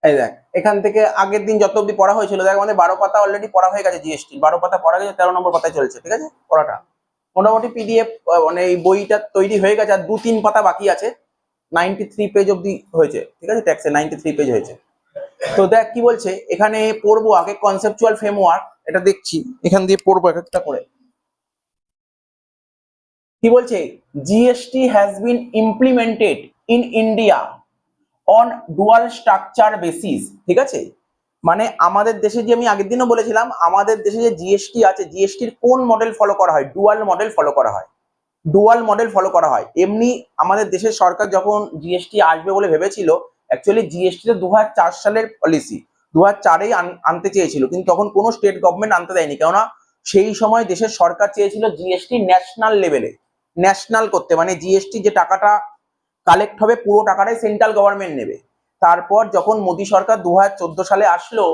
এই দেখ, এখান থেকে আগের দিন যত অব্দি পড়া হয়েছিল দেখ, আমাদের 12 পাতা অলরেডি পড়া হয়ে গেছে, জিএসটি 12 পাতা পড়া গেছে, 13 নম্বর পাতায় চলছে, ঠিক আছে পড়াটা। মোটামুটি পিডিএফ মানে এই বইটা তৈরি হয়ে গেছে, আর 2-3 পাতা বাকি আছে। 93 পেজ অব্দি হয়েছে, ঠিক আছে, ট্যাক্সে 93 পেজ হয়েছে। তো দেখ কি বলছে এখানে, পড়বো আগে কনসেপচুয়াল ফ্রেমওয়ার্ক, এটা দেখছি এখান দিয়ে পড়বো এক একটা করে। কি বলছে, GST has been implemented in India on dual structure basis, ঠিক আছে। মানে আমাদের দেশে, যে আমি আগের দিনও বলেছিলাম, আমাদের দেশে যে জিএসটি আছে, জিএসটির কোন মডেল ফলো করা হয়, ডুয়াল মডেল ফলো করা হয়, ডুয়াল মডেল ফলো করা হয়। এমনি আমাদের দেশের সরকার যখন জিএসটি আসবে বলে ভেবেছিল, অ্যাকচুয়ালি জিএসটি তো 2004 সালের পলিসি, 2004-এই আনতে চেয়েছিল, কিন্তু তখন কোনো স্টেট গভর্নমেন্ট আনতে দেয়নি, কেননা সেই সময় দেশের সরকার চেয়েছিল জিএসটি ন্যাশনাল লেভেলে, ন্যাশনাল করতে, মানে জিএসটি যে টাকাটা কালেক্ট হবে পুরো টাকাটাই সেন্ট্রাল গভর্নমেন্ট নেবে। তারপর যখন মোদী সরকার 2014 সালে আসলো,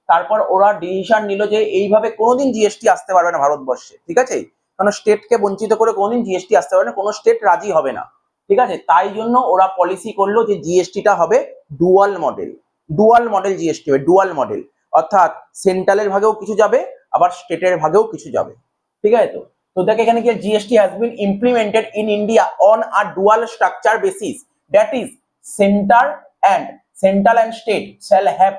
তারপর ওরা ডিসিশন নিল যে এইভাবে কোনোদিন জিএসটি আসতে পারবে না ভারতবর্ষে, ঠিক আছে, কারণ স্টেটকে বঞ্চিত করে কোনোদিন জিএসটি আসতে পারবে না, কোনো স্টেট রাজি হবে না, ঠিক আছে। তাই জন্য ওরা পলিসি করলো যে জিএসটিটা হবে dual model, dual model GST হবে, ডুয়াল মডেল, অর্থাৎ সেন্ট্রালের ভাগেও কিছু যাবে, আবার স্টেটের ভাগেও কিছু যাবে, ঠিক আছে। তো তো দেখ এখানে কি, GST has been implemented in India on a dual structure basis, that is central and state shall have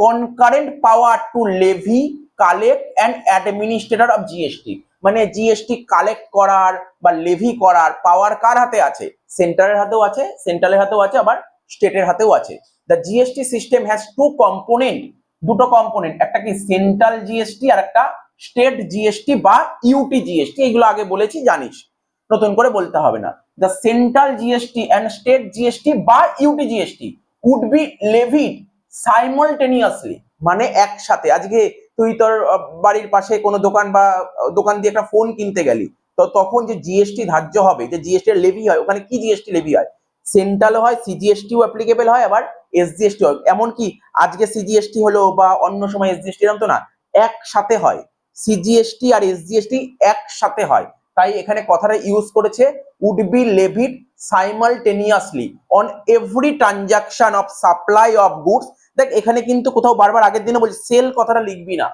concurrent power to levy, collect and administrator of GST. মানে জিএসটি কালেক্ট করার বা লেভি করার পাওয়ার কার হাতে আছে, সেন্ট্রালের হাতেও আছে, সেন্ট্রালের হাতেও আছে, আবার স্টেটের হাতেও আছে। The GST system has two component, দুটো কম্পোনেন্ট, একটা কি সেন্ট্রাল জিএসটি আর একটা স্টেট জিএসটি বা ইউটি জিএসটি, এগুলো আগে বলেছি জানিস, নতুন করে বলতে হবে না। The central GST and state GST বা UT GST would be levied simultaneously, মানে একসাথে। আজকে তুই তোর বাড়ির পাশে কোনো দোকান বা দোকান দিয়ে একটা ফোন কিনতে গেলি, তো তখন যে জিএসটি ধার্য হবে, যে জিএসটি লেভি হয়, ওখানে কি জিএসটি লেভি হয়, সেন্ট্রাল হয়, সিজিএসটিও অ্যাপ্লিকেবল হয়, আবার এসজিএসটি হয়। এমনকি আজকে সিজিএসটি হলো বা অন্য সময় এসজিএসটি, এরকম তো না, একসাথে হয়, সিজিএসটি আর এসজিএসটি একসাথে হয়। তাই এখানে কথাটা ইউজ করেছে would be levied simultaneously on every transaction of supply of goods. দেখ এখানে কিন্তু কোথাও বারবার আগের দিনে বলছি, সেল কথাটা লিখবি না,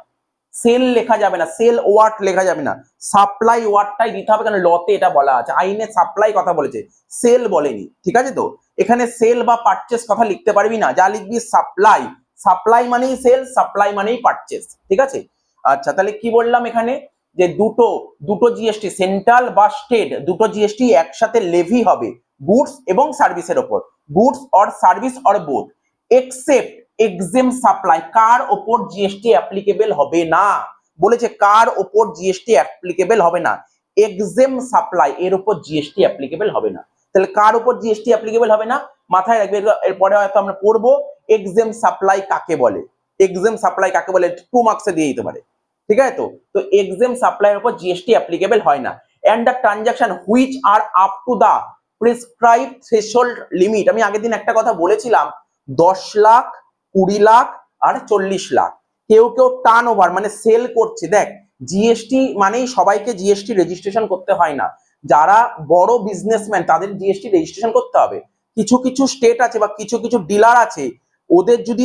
সেল লেখা যাবে না, সেল ওয়ার্ড লেখা যাবে না, সাপ্লাই ওয়ার্ডটাই দিতে হবে, কারণ লতে এটা বলা আছে, আইনে সাপ্লাই কথা বলেছে, সেল বলেনি, ঠিক আছে। তো এখানে সেল বা পারচেস কথা লিখতে পারবি না, যা লিখবি সাপ্লাই, সাপ্লাই মানেই সেল, সাপ্লাই মানেই পারচেস, ঠিক আছে। আচ্ছা তাহলে কি বললাম এখানে, যে দুটো দুটো জিএসটি সেন্ট্রাল বা স্টেট দুটো জিএসটি একসাথে লেভি হবে গুডস এবং সার্ভিসের ওপর, goods or service or both, except exempt supply, কার ওপর জিএসটি অ্যাপ্লিকেবল হবে না, বলেছে কার ওপর জিএসটি অ্যাপ্লিকেবল হবে না, এক্সেম সাপ্লাই, এর উপর জিএসটি অ্যাপ্লিকেবল হবে না। তাহলে কার উপর জিএসটি অ্যাপ্লিকেবল হবে না, মাথায় রাখবে, এরপরে হয়তো আমরা পড়বো এক্সেম সাপ্লাই কাকে বলে, এক্সেম সাপ্লাই কাকে বলে 2 মার্কসে দিয়ে দিতে পারে, ঠিক আছে। তো তো এক্সেম সাপ্লাইয়ের উপর জিএসটি অ্যাপ্লিকেবল হয় না। And the transaction which are up to the prescribe threshold limit, আমি আগের দিন একটা কথা বলেছিলাম, 10 লাখ, 20 লাখ আর 40 লাখ, কেউ কেউ টার্ন ওভার মানে সেল করছে। দেখ জিএসটি মানেই সবাইকে জিএসটি রেজিস্ট্রেশন করতে হয় না, যারা বড় বিজনেসম্যান তাদের জিএসটি রেজিস্ট্রেশন করতে হবে। কিছু কিছু স্টেট আছে বা কিছু কিছু ডিলার আছে, ওদের যদি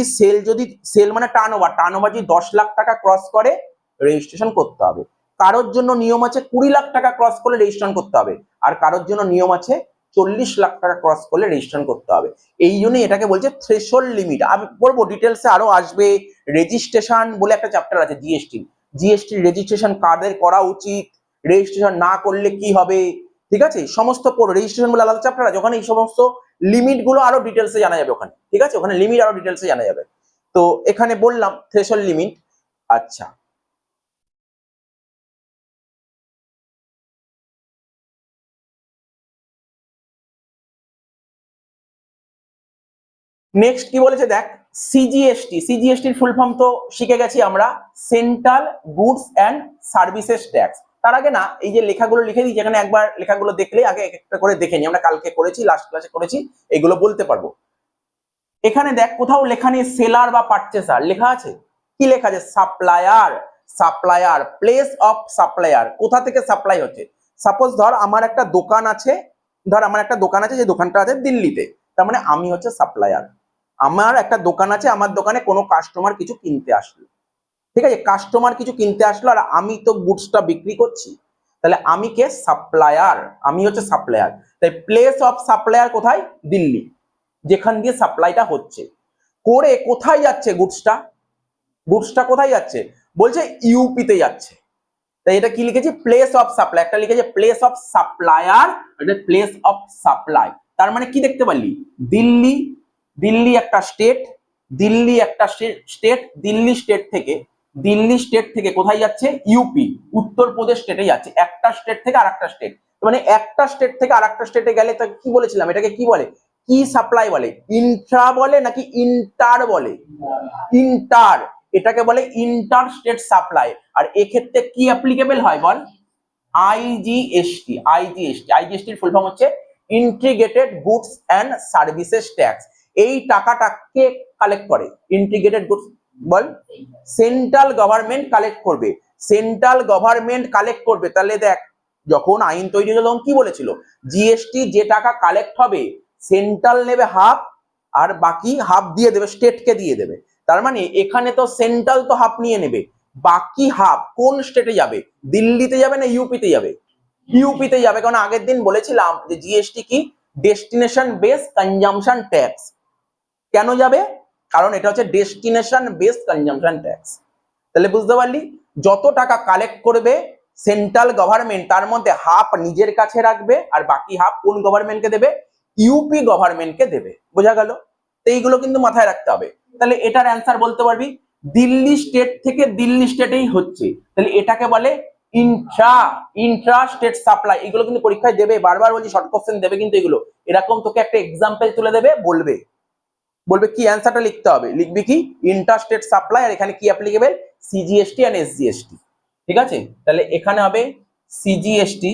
সেল মানে টার্ন ওভার যদি 10 লাখ টাকা ক্রস করে রেজিস্ট্রেশন করতে হবে। কারোর জন্য নিয়ম আছে 20 লাখ টাকা ক্রস করলে রেজিস্ট্রেশন করতে হবে, আর কারোর জন্য নিয়ম আছে 40 লাখ টাকা ক্রস করলে রেজিস্ট্রেশন করতে হবে। এই জন্যই এটাকে বলছে থ্রেশহোল্ড লিমিট। আমি বলবো ডিটেলসে আরো আসবে, রেজিস্ট্রেশন বলে একটা চ্যাপ্টার আছে জিএসটি রেজিস্ট্রেশন কাদের করা উচিত, রেজিস্ট্রেশন না করলে কি হবে, ঠিক আছে, সমস্ত রেজিস্ট্রেশন বলে আলাদা চ্যাপ্টার আছে, ওখানে এই সমস্ত লিমিট গুলো আরো ডিটেলসে জানা যাবে ওখানে, ঠিক আছে, ওখানে লিমিট আরো ডিটেলসে জানা যাবে। তো এখানে বললাম থ্রেশহোল্ড লিমিট। আচ্ছা নেক্সট কি বলেছে দেখ, সিজিএসটির ফুল ফর্ম তো শিখে গেছি আমরা, central goods and services tax. তার আগে না এই যে লেখাগুলো লিখে দিই, যেখানে একবার লেখাগুলো দেখলে আগে এক একটা করে দেখে নি, আমরা কালকে করেছি, লাস্ট ক্লাসে করেছি, এগুলো বলতে পারবো। এখানে দেখ কোথাও লেখা নেই সেলার বা পারচেসার, লেখা আছে কি, লেখা আছে supplier, supplier place of supplier, কোথা থেকে সাপ্লাই হচ্ছে। সাপোজ ধর আমার একটা দোকান আছে, যে দোকানটা আছে দিল্লিতে, তার মানে আমি হচ্ছে সাপ্লায়ার, আমার একটা দোকান আছে, আমার দোকানে কোনো কাস্টমার কিছু কিনতে আসলো, ঠিক আছে, কাস্টমার কিছু কিনতে আসলো আর আমি তো গুডসটা বিক্রি করছি, তাহলে আমি কে? সাপ্লায়ার, আমি হচ্ছে সাপ্লায়ার। তাই প্লেস অফ সাপ্লায়ার কোথায়? দিল্লি, যেখান দিয়ে সাপ্লাইটা হচ্ছে। করে কোথায় যাচ্ছে গুডসটা? গুডসটা কোথায় যাচ্ছে? বলছে ইউপিতে যাচ্ছে। তাই এটা কি লিখেছি? Place of supply. একটা লিখেছে প্লেস অফ সাপ্লায়ার, এটা প্লেস অফ সাপ্লাই। তার মানে কি দেখতে পারলি? দিল্লি, দিল্লি একটা স্টেট, দিল্লি একটা স্টেট, দিল্লি স্টেট থেকে কোথায় যাচ্ছে? ইউপি, উত্তরপ্রদেশ স্টেটে যাচ্ছে। একটা স্টেট থেকে আরেকটা স্টেট, মানে একটা স্টেট থেকে আরেকটা স্টেটে গেলে তো কি বলেছিলাম, এটাকে কি বলে? কি সাপ্লাই বলে? ইন্ট্রা বলে নাকি ইন্টার বলে? ইন্টার, এটাকে বলে ইন্টার স্টেট সাপ্লাই। আর এক্ষেত্রে কি অ্যাপ্লিকেবল হয় বল? আইজিএসটি। আইজিএসটির ফুল ফর্ম হচ্ছে integrated goods and services tax. এই টাকাটা কে কালেক্ট করে? ইন্টিগ্রেটেড গুডস, বল? সেন্ট্রাল গভর্নমেন্ট কালেক্ট করবে, সেন্ট্রাল গভর্নমেন্ট কালেক্ট করবে। তাহলে দেখ, যখন আইন তৈরি হলো তখন কি বলেছিল? জিএসটি যে টাকা কালেক্ট হবে, সেন্ট্রাল নেবে হাফ আর বাকি হাফ দিয়ে দেবে, স্টেটকে দিয়ে দেবে। তার মানে এখানে তো সেন্ট্রাল তো হাফ নিয়ে নেবে, বাকি হাফ কোন স্টেটে যাবে? দিল্লিতে যাবে না ইউপিতে যাবে? ইউপিতে যাবে, কারণ আগের দিন বলেছিলাম যে জিএসটি কি? Destination base consumption tax. কেন যাবে? কারণ এটা হচ্ছে ডেস্টিনেশন বেস কনজাম্পশন ট্যাক্স। তাহলে বুঝতে পারলি, যত টাকা কালেক্ট করবে সেন্ট্রাল গভর্নমেন্ট, তার মধ্যে হাফ নিজের কাছে রাখবে আর বাকি হাফ কোন গভর্নমেন্টকে দেবে? ইউপি গভর্নমেন্টকে দেবে। বোঝা গেল? তো এইগুলো কিন্তু মাথায় রাখতে হবে। তাহলে এটার অ্যান্সার বলতে পারবি দিল্লি স্টেট থেকে দিল্লি স্টেটেই হচ্ছে, তাহলে এটাকে বলে ইন্ট্রা স্টেট সাপ্লাই। এগুলো কিন্তু পরীক্ষায় দেবে, বারবার বলছি শর্ট কোশ্চেন দেবে কিন্তু এগুলো। এরকম তোকে একটা এক্সাম্পল তুলে দেবে, বলবে কি অ্যান্সারটা লিখতে হবে, লিখবি কি? ইন্টার স্টেট সাপ্লাই, আর এখানে কি অ্যাপ্লিকেবল? CGST and SGST. ঠিক আছে, তাহলে এখানে হবে CGST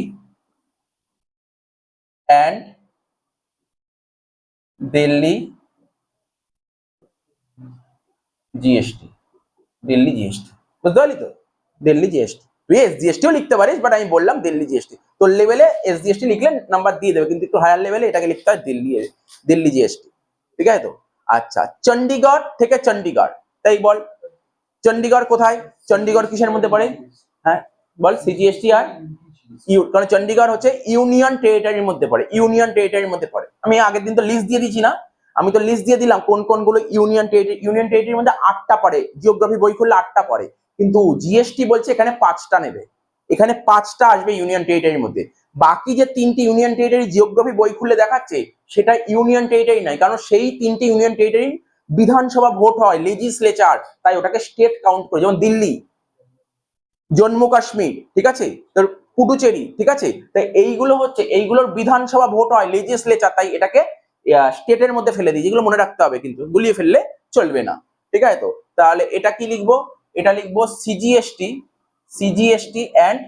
and Delhi GST, Delhi GST. বুঝতে পারলি তো? দিল্লি জিএসটি, তুই এসজিএসটিও লিখতে পারিস, বাট আমি বললাম দিল্লি জিএসটি। তোর লেভেলে এসজিএসটি লিখলে নাম্বার দিয়ে দেবে, কিন্তু একটু হায়ার লেভেলে এটাকে লিখতে হয় দিল্লি জিএসটি। ঠিক আছে তো? আচ্ছা, চণ্ডীগড় থেকে চণ্ডীগড়, তাই বল চণ্ডীগড় কোথায়? চণ্ডীগড় কিসের মধ্যে পড়ে? হ্যাঁ বল, সিজিএসটি আর কারণ চণ্ডীগড় হচ্ছে ইউনিয়ন টেরিটরির মধ্যে পড়ে, ইউনিয়ন টেরিটরির মধ্যে পড়ে। আমি আগের দিন তো লিস্ট দিয়ে দিচ্ছি না, আমি তো লিস্ট দিয়ে দিলাম কোন কোন গুলো ইউনিয়ন টেরিটরির মধ্যে 8টা পড়ে, জিওগ্রাফি বই খুললে 8টা পড়ে, কিন্তু জিএসটি বলছে এখানে 5টা নেবে, এখানে 5টা আসবে ইউনিয়ন টেরিটরির মধ্যে। বাকি যে 3টি ইউনিয়ন টেরিটরি জিওগ্রাফি বই খুলে দেখাচ্ছে সেটা ইউনিয়ন টেরিটরি নয়, কারণ সেই 3টি ইউনিয়ন টেরিটরি বিধানসভা ভোট হয়, লেজিসলেচার, তাই ওটাকে স্টেট কাউন্ট করে। যেমন দিল্লি, জম্মু কাশ্মীর, ঠিক আছে, তোর পুডুচেরি, ঠিক আছে, তাই এইগুলো হচ্ছে এইগুলোর বিধানসভা ভোট হয়, লেজিসলেচার, তাই এটাকে স্টেটের মধ্যে ফেলে দিই। যেগুলো মনে রাখতে হবে, কিন্তু গুলিয়ে ফেললে চলবে না। ঠিক আছে তো? তাহলে এটা কি লিখবো? এটা লিখবো সিজিএসটি এন্ড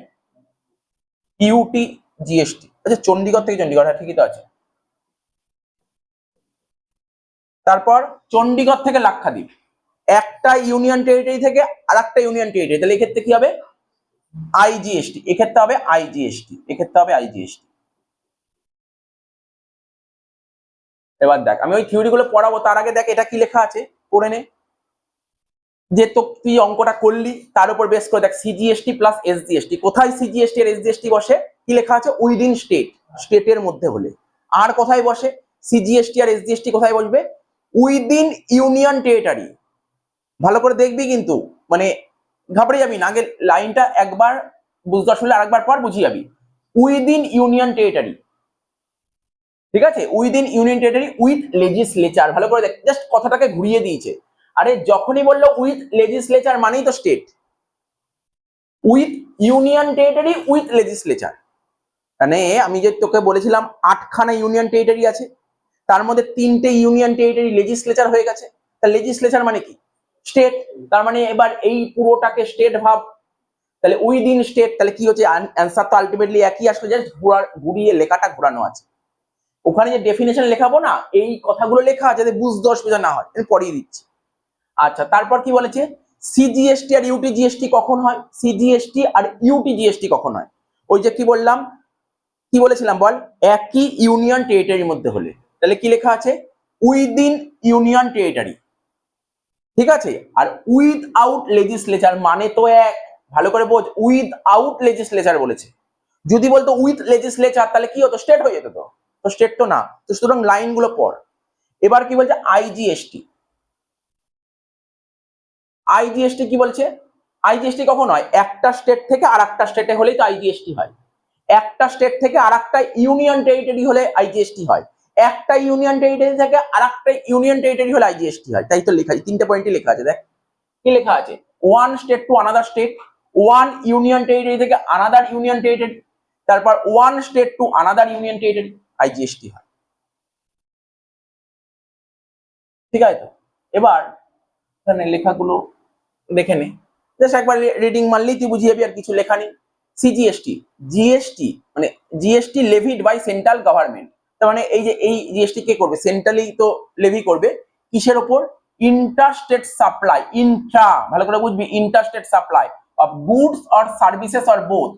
ইউটি জিএসটি। আচ্ছা, চণ্ডীগড় থেকে চণ্ডীগড়, হ্যাঁ ঠিকই তো আছে। তারপর চণ্ডীগড় থেকে লাক্ষাদ্বীপ, একটা ইউনিয়ন টেরিটরি থেকে আরেকটা ইউনিয়ন টেরিটরি, তাহলে এক্ষেত্রে কি হবে? আইজিএসটি, এক্ষেত্রে হবে আইজিএসটি, এক্ষেত্রে হবে আইজিএসটি। এবার দেখ, আমি ওই থিওরি গুলো পড়াবো, তার আগে দেখ এটা কি লেখা আছে, পড়ে নে। যে তো তুই অঙ্কটা করলি তার উপর বেস করে দেখ, সিজিএসটি প্লাস এসজিএসটি, কোথায় সিজিএসটি আর এসজিএসটি বসে? কি লেখা আছে? উইদিন স্টেট, স্টেটের মধ্যে হলে। আর কোথায় বসে সিজিএসটি আর এসজিএসটি? কোথায় বসবে? Within union territory. ভালো করে দেখবি কিন্তু, মানে ঘাবড়ে যাবি না, আগে লাইনটা একবার বুঝতে অসুবিধা, আরেকবার পর বুঝিয়ে যাবি। উইদিন ইউনিয়ন টেরিটরি, ঠিক আছে, within union territory with legislature. ভালো করে দেখ, জাস্ট কথাটাকে ঘুরিয়ে দিয়েছে। আরে যখনই বললো উইথ লেজিসলেচার মানেই তো state, with union territory with legislature. মানে আমি যে তোকে বলেছিলাম 8খানা ইউনিয়ন টেরিটরি আছে, তার মধ্যে 3টে ইউনিয়ন টেরিটরি লেজিসলেচার হয়ে গেছে। তা লেজিসলেচার মানে কি? স্টেট। তার মানে এবার এই পুরোটাকে স্টেট ভাব, তাহলে উইদিন স্টেট, তাহলে কি হচ্ছে? অ্যান্সার তো আলটিমেটলি একই আসলো, জাস্ট ঘুরিয়ে লেখাটা ঘোরানো আছে। ওখানে যে ডেফিনেশন লেখাবো না, এই কথাগুলো লেখা যাতে বুঝতে অসুবিধা না হয়, আমি পড়িয়ে দিচ্ছি। আচ্ছা, তারপর কি বলেছে? সিজিএসটি আর ইউটি জিএসটি কখন হয়? সিজিএসটি আর ইউটি জিএসটি কখন হয়? ওই যে কি বললাম, কি বলেছিলাম বল, একই ইউনিয়ন টেরিটরির মধ্যে হলে। তাহলে কি লেখা আছে? উইদিন ইউনিয়ন টেরিটরি, ঠিক আছে। আর উইথআউট লেজিসলেচার মানে তো এক, ভালো করে বোঝ, উইথআউট লেজিসলেচার বলেছে। যদি বলতো উইথ লেজিসলেচার তাহলে কি হতো, স্টেট হয়ে যেত। তো স্টেট তো না, তো সুতরাং লাইন গুলো পড়। এবার কি বলছে, আইজিএসটি। আইজিএসটি কি বলছে, আইজিএসটি কখন হয়, একটা স্টেট থেকে আর একটা স্টেটে হলেই তো আইজিএসটি হয়। একটা স্টেট থেকে আর একটা ইউনিয়ন টেরিটরি হলে আইজিএসটি হয়। একটা ইউনিয়ন টেরিটরি থেকে আর একটা ইউনিয়ন টেরিটরি হলে আইজিএসটি হয়। তাই তো লেখা আছে, তিনটে পয়েন্টে লেখা আছে, দেখ কি লেখা আছে, one state to another state, one union territory থেকে আনাদার ইউনিয়ন টেরিটরি, তারপর one state to another union territory, IGST হয়। ঠিক আছে তো, এবার এখানে লেখাগুলো দেখে নে, জাস্ট একবার রিডিং মারলেই তুই বুঝিয়ে যাবি, আর কিছু লেখা নেই। সিজিএসটি, জিএসটি মানে GST levied by central government. তার মানে এই যে এই জিএসটি কে করবে, সেন্ট্রালি তো লেভি করবে, কিসের ওপর, ইন্টারস্টেট সাপ্লাই, ইন্ট্রা, ভালো করে বুঝবি, interstate supply of goods or services or both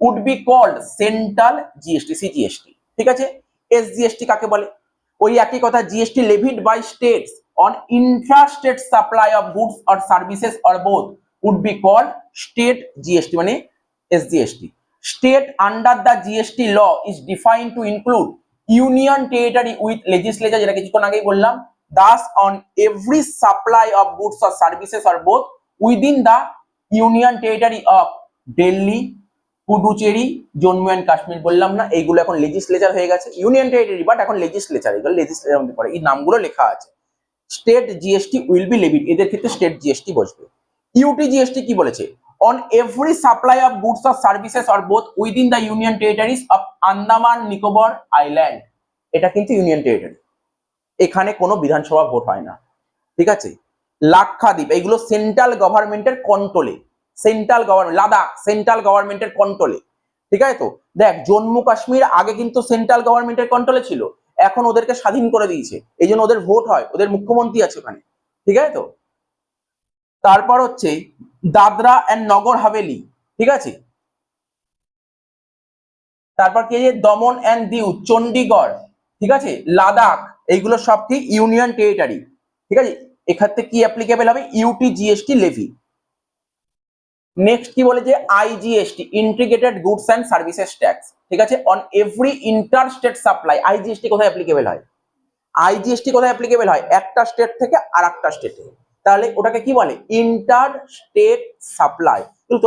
would be called central GST, CGST. ঠিক আছে, এসজিএসটি কাকে বলে, ওই একই কথা, GST levied by states on intrastate supply of goods or services or both would be called state GST মানে SGST. State under the GST law is defined to include union territory with legislature, যেটা কিছুক্ষণ আগেই বললাম। Thus on every supply of goods or services or both within the union territory of Delhi, Puducherry, Jammu and Kashmir, বললাম না এইগুলো এখন legislature হয়ে গেছে, ইউনিয়ন টেরিটরি বাট এখন লেজিসলেচার, এগুলো লেজিসলেচার মধ্যে পড়ে, এই নামগুলো লেখা আছে। State GST will be levied, এদের ক্ষেত্রে স্টেট জিএসটি বসবে। ইউটি জিএসটি কি বলেছে, on every supply of goods or services or both within the union territories of Andaman Nicobar island, এটা কিন্তু ইউনিয়ন টেরিটরি, এখানে কোনো বিধানসভা ভোট হয় না। ঠিক আছে, লাক্ষাদ্বীপ এইগুলো সেন্ট্রাল গভর্নমেন্টের কন্ট্রোলে, সেন্ট্রাল গভর্নমেন্ট, লাদাখ সেন্ট্রাল গভর্নমেন্টের কন্ট্রোলে। ঠিক আছে তো, দেখ জম্মু কাশ্মীর আগে কিন্তু সেন্ট্রাল গভর্নমেন্টের কন্ট্রোলে ছিল, এখন ওদেরকে স্বাধীন করে দিয়েছে, এই জন্য ওদের ভোট হয়, ওদের মুখ্যমন্ত্রী আছে ওখানে। ঠিক আছে তো, তারপর হচ্ছে দাদরা এন্ড নগর হাভেলি, ঠিক আছে, তারপর কি দমন এন্ড দিউ, চণ্ডীগড়, ঠিক আছে, লাদাখ, এইগুলো সব কি ইউনিয়ন টেরিটরি। ঠিক আছে, এক্ষেত্রে কি অ্যাপ্লিকেবল হবে, ইউটি জিএসটি লেভি। নেক্সট কি বলে যে IGST, integrated goods and services tax. ঠিক আছে, on every inter state supply, IGST কোথায় অ্যাপ্লিকেবল হয়, আইজিএসটি কোথায় অ্যাপ্লিকেবল হয়, একটা স্টেট থেকে আর একটা স্টেটে, তাহলে ওটাকে কি বলে, ইন্টার স্টেট সাপ্লাই। কিন্তু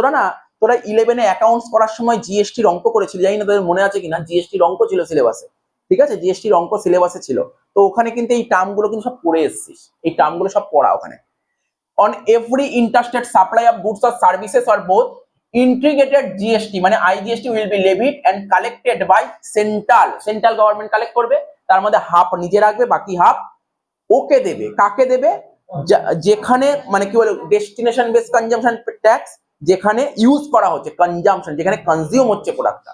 তোরা 11-এ অ্যাকাউন্টস করার সময় জিএসটির অঙ্ক করেছিলি, জানি না তোদের মনে আছে কিনা, জিএসটির অঙ্ক ছিল সিলেবাসে। ঠিক আছে, জিএসটির অঙ্ক সিলেবাসে ছিল, তো ওখানে কিন্তু এই টার্মগুলো কিন্তু সব পড়ে এসেছিস, এই টার্মগুলো সব পড়া ওখানে। On every interstate supply of goods or services or both integrated GST মানে IGST will be levied and collected by central government collect করবে, তার মধ্যে হাফ নিজে রাখবে, বাকি হাফ ওকে দেবে, কাকে দেবে, যেখানে মানে কি বলে ডেস্টিনেশন বেস কনজাম্পশন ট্যাক্স, যেখানে ইউজ করা হচ্ছে, কনজাম্পশন যেখানে কনজিউম হচ্ছে প্রোডাক্টটা।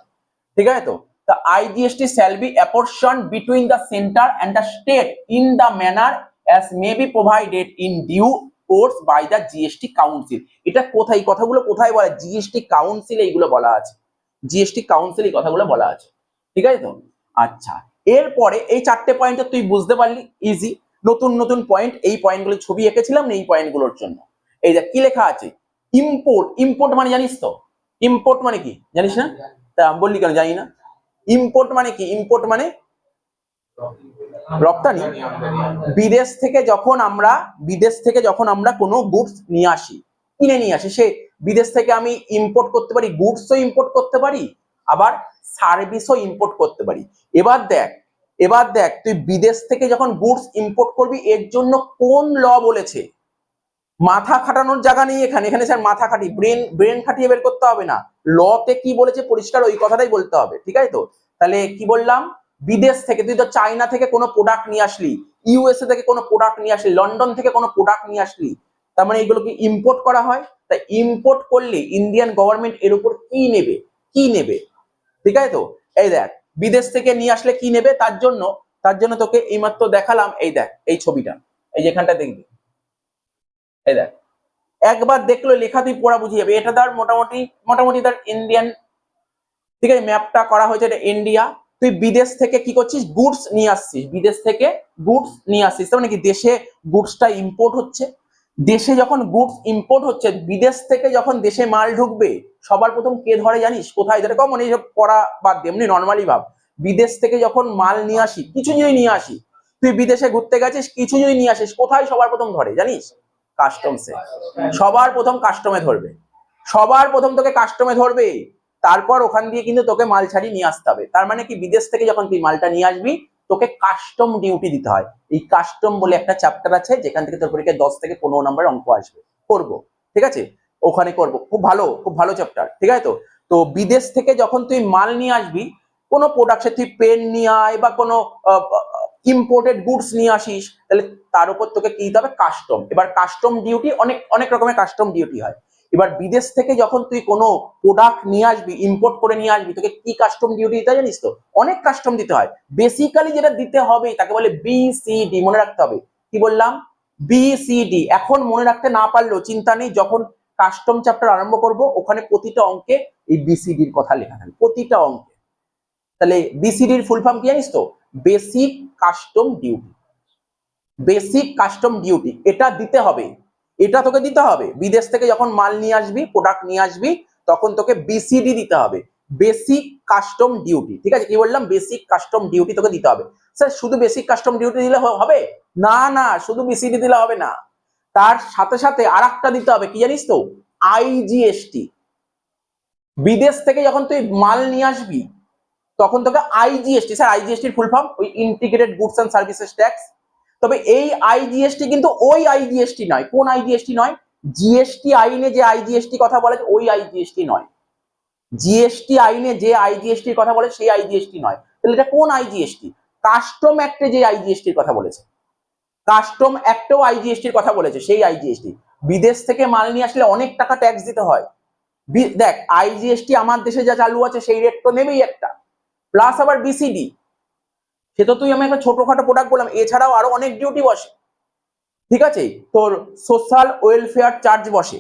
ঠিক আছে তো, the IGST shall be apportioned between the center and the state in the manner as may be provided in due course by the GST council. এটা কোথায়, কথাগুলো কোথায় বলা, জিএসটি কাউন্সিল এইগুলো বলা আছে, জিএসটি কাউন্সিল এই কথাগুলো বলা আছে। ঠিক আছে তো, আচ্ছা, এরপরে এই চারটে পয়েন্ট তুই বুঝতে পারলি, ইজি। নতুন নতুন পয়েন্ট, এই পয়েন্টগুলো ছবি এঁকেছিলাম না এই পয়েন্টগুলোর জন্য। এই দেখ কি লেখা আছে, ইম্পোর্ট, ইম্পোর্ট মানে জানিস তো, ইম্পোর্ট মানে কি জানিস না, তা বললি কেন, জানি না। ইম্পোর্ট মানে কি, ইম্পোর্ট মানে রপ্তানি। বিদেশ থেকে যখন আমরা কোনো গুডস নিয়ে আসি, কিনে নিয়ে আসি, সে বিদেশ থেকে আমি ইম্পোর্ট করতে পারি, গুডসও ইম্পোর্ট করতে পারি, আবার সার্ভিসও ইম্পোর্ট করতে পারি। এবার দেখ তুই বিদেশ থেকে যখন গুডস ইম্পোর্ট করবি, এর জন্য কোন ল বলেছে, মাথা খাটানোর জায়গা নেই এখানে, এখানে স্যার মাথা খাটি, ব্রেন খাটিয়ে বের করতে হবে না, লতে কি বলেছে পরিষ্কার ওই কথাটাই বলতে হবে। ঠিক আছে তো, তাহলে কি বললাম, বিদেশ থেকে তুই তো চায়না থেকে কোনো প্রোডাক্ট নিয়ে আসলি, ইউএসএ থেকে কোনো প্রোডাক্ট নিয়ে আসলি, লন্ডন থেকে কোনো প্রোডাক্ট নিয়ে আসলি, তার মানে এগুলো কি ইম্পোর্ট করা হয়। তাই ইম্পোর্ট করলে ইন্ডিয়ান গভর্নমেন্ট এর উপর কি নেবে। ঠিক আছে তো, এই দেখ বিদেশ থেকে নিয়ে আসলে কি নেবে, তার জন্য তোকে এইমাত্র দেখালাম, এই দেখ এই ছবিটা, এই যেখানটা দেখবি, এই দেখ একবার দেখলো লেখা তুই পড়া বুঝিয়ে যাবে। এটা ধর মোটামুটি ধর ইন্ডিয়ান, ঠিক আছে, ম্যাপটা করা হয়েছে, এটা ইন্ডিয়া, তুই বিদেশ থেকে কি করছিস, গুডস নিয়ে আসছিস, বিদেশ থেকে গুডস নিয়ে আসছিস, তার মানে কি দেশে গুডসটা ইম্পোর্ট হচ্ছে। দেশে যখন গুডস ইম্পোর্ট হচ্ছে, বিদেশ থেকে যখন দেশে মাল ঢুকবে, সবার প্রথম কে ধরে জানিস, কোথায় ধরে? কমন এইসব পড়া বাদ দিয়ে এমনি নর্মালি ভাব, বিদেশ থেকে যখন মাল নিয়ে আসি, কিছু যদি নিয়ে আসি, তুই বিদেশে ঘুরতে গেছিস, কিছু যদি নিয়ে আসিস, কোথায় সবার প্রথম ধরে জানিস? কাস্টমসে। সবার প্রথম কাস্টমে ধরবে, সবার প্রথম তোকে কাস্টমে ধরবে, তারপর ওখান দিয়ে কিন্তু তোকে মাল ছাড়িয়ে নিয়ে আসতে হবে। তার মানে কি, বিদেশ থেকে যখন তুই মালটা নিয়ে আসবি, তোকে কাস্টম ডিউটি দিতে হয়। এই কাস্টম বলে একটা চ্যাপ্টার আছে, যেখান থেকে তোর পরীক্ষায় 10 থেকে 15 নম্বরের অঙ্ক আসবে, করবো, ঠিক আছে? ওখানে করবো, খুব ভালো চ্যাপ্টার, ঠিক আছে? তো তো বিদেশ থেকে যখন তুই মাল নিয়ে আসবি, কোনো প্রোডাক্টে তুই পেন নিয়ে আয় বা কোনো ইম্পোর্টেড গুডস নিয়ে আসিস, তাহলে তার উপর তোকে কি দিতে হবে? কাস্টম। এবার কাস্টম ডিউটি অনেক অনেক রকমের কাস্টম ডিউটি হয়। এবার বিদেশ থেকে যখন তুই কোনো প্রোডাক্ট নিয়ে আসবি, ইম্পোর্ট করে নিয়ে আসবি, তোকে কি কাস্টম ডিউটি দিতে হয় জানিস তো? অনেক কাস্টম দিতে হয়। বেসিক্যালি যেটা দিতে হবে তাকে বলে বিসিডি, মনে রাখতে হবে। কি বললাম? বিসিডি। এখন মনে রাখতে না পারলেও চিন্তা নেই, যখন কাস্টম চ্যাপ্টার আরম্ভ করব, ওখানে প্রতিটা অঙ্কে এই বিসিডির কথা লেখা থাকবে, প্রতিটা অঙ্কে। তাহলে বিসিডির ফুল ফর্ম কি জানিস তো? Basic custom duty. Basic custom duty, এটা দিতে হবে, এটা তোকে দিতে হবে। বিদেশ থেকে যখন মাল নিয়ে আসবি, প্রোডাক্ট নিয়ে আসবি, তখন তোকে বিসিডি দিতে হবে, বেসিক কাস্টম ডিউটি, ঠিক আছে? কি বললাম? বেসিক কাস্টম ডিউটি তোকে দিতে হবে। স্যার শুধু বেসিক কাস্টম ডিউটি দিলে হবে? না না, শুধু বিসিডি দিলে হবে না, তার সাথে সাথে আরেকটা দিতে হবে, কি জানিস তো? আইজিএসটি। বিদেশ থেকে যখন তুই মাল নিয়ে আসবি, তখন তোকে আইজিএসটি, স্যার আইজিএসটির ফুল ফর্ম ওই integrated goods and services tax. তবে এই আইজিএসটি কিন্তু ওই আইজিএসটি নয়। কোন আইজিএসটি নয়? জিএসটি আইনে যে আইজিএসটি কথা বলে ওই আইজিএসটি নয়। জিএসটি আইনে যে আইজিএসটির কথা বলে সেই আইজিএসটি নয়। তাহলে এটা কোন আইজিএসটি? কাস্টম অ্যাক্টে যে আইজিএসটির কথা বলেছে, কাস্টম অ্যাক্টেও আইজিএসটির কথা বলেছে, সেই আইজিএসটি। বিদেশ থেকে মাল নিয়ে আসলে অনেক টাকা ট্যাক্স দিতে হয়। দেখ, আইজিএসটি আমার দেশে যা চালু আছে সেই রেট তো নেবেই একটা, প্লাস আবার বিসিডি। সে তো তুই আমি একটা ছোটখাটো প্রোডাক্ট বললাম, এছাড়াও আরো অনেক ডিউটি বসে, ঠিক আছে? তোর সোশ্যাল ওয়েলফেয়ার চার্জ বসে,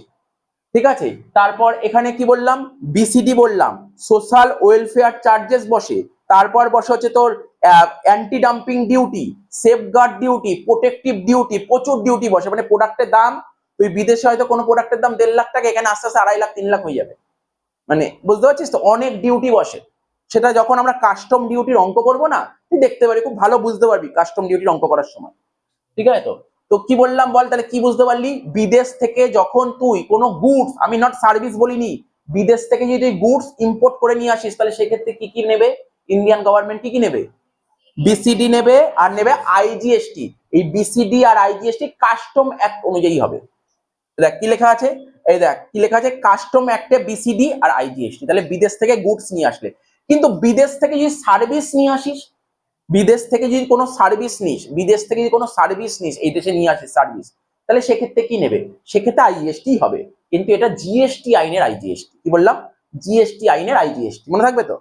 ঠিক আছে? তারপর এখানে কি বললাম? বিসিডি বললাম, সোশ্যাল ওয়েলফেয়ার চার্জেস বসে। তারপর বসে হচ্ছে তোর anti dumping duty, safeguard duty, protective duty, প্রচুর ডিউটি বসে। মানে প্রোডাক্টের দাম, তুই বিদেশে হয়তো কোনো প্রোডাক্টের দাম 1.5 লাখ টাকা, এখানে আস্তে আস্তে 2.5 লাখ 3 লাখ হয়ে যাবে। মানে বুঝতে পারছিস তো? অনেক ডিউটি বসে। সেটা যখন আমরা কাস্টম ডিউটির অঙ্ক করবো না, তুই দেখতে পারবি, খুব ভালো বুঝতে পারবি কাস্টম ডিউটির অঙ্ক করার সময়, ঠিক আছে? তো তো কি বললাম বল, তাহলে কি বুঝতে পারলি? বিদেশ থেকে যখন তুই কোনো গুডস, আমি নট সার্ভিস বলিনি, বিদেশ থেকে যদি তুই গুডস ইম্পোর্ট করে নিয়ে আসিস, তাহলে সেক্ষেত্রে কি কি নেবে ইন্ডিয়ান গভর্নমেন্ট? কি কি নেবে? বিসিডি নেবে, আর নেবে আইজিএসটি। এই বিসিডি আর আইজিএসটি কাস্টম অ্যাক্ট অনুযায়ী হবে। দেখ কি লেখা আছে, এই দেখ কি লেখা আছে, কাস্টম অ্যাক্টে বিসিডি আর আইজিএসটি। তাহলে বিদেশ থেকে গুডস নিয়ে আসলে, কিন্তু বিদেশ থেকে যদি সার্ভিস নিয়ে আসিস, বিদেশ থেকে যদি কোনো সার্ভিস নিস, বিদেশ থেকে যদি কোনো সার্ভিস নিস, এই দেশে নিয়ে আসিস সার্ভিস, তাহলে সেক্ষেত্রে কি নেবে? সেক্ষেত্রে আইজিএসটি হবে, কিন্তু এটা জিএসটি আইনের আইজিএসটি। কি বললাম? জিএসটি আইনের আইজিএসটি, মনে থাকবে তো?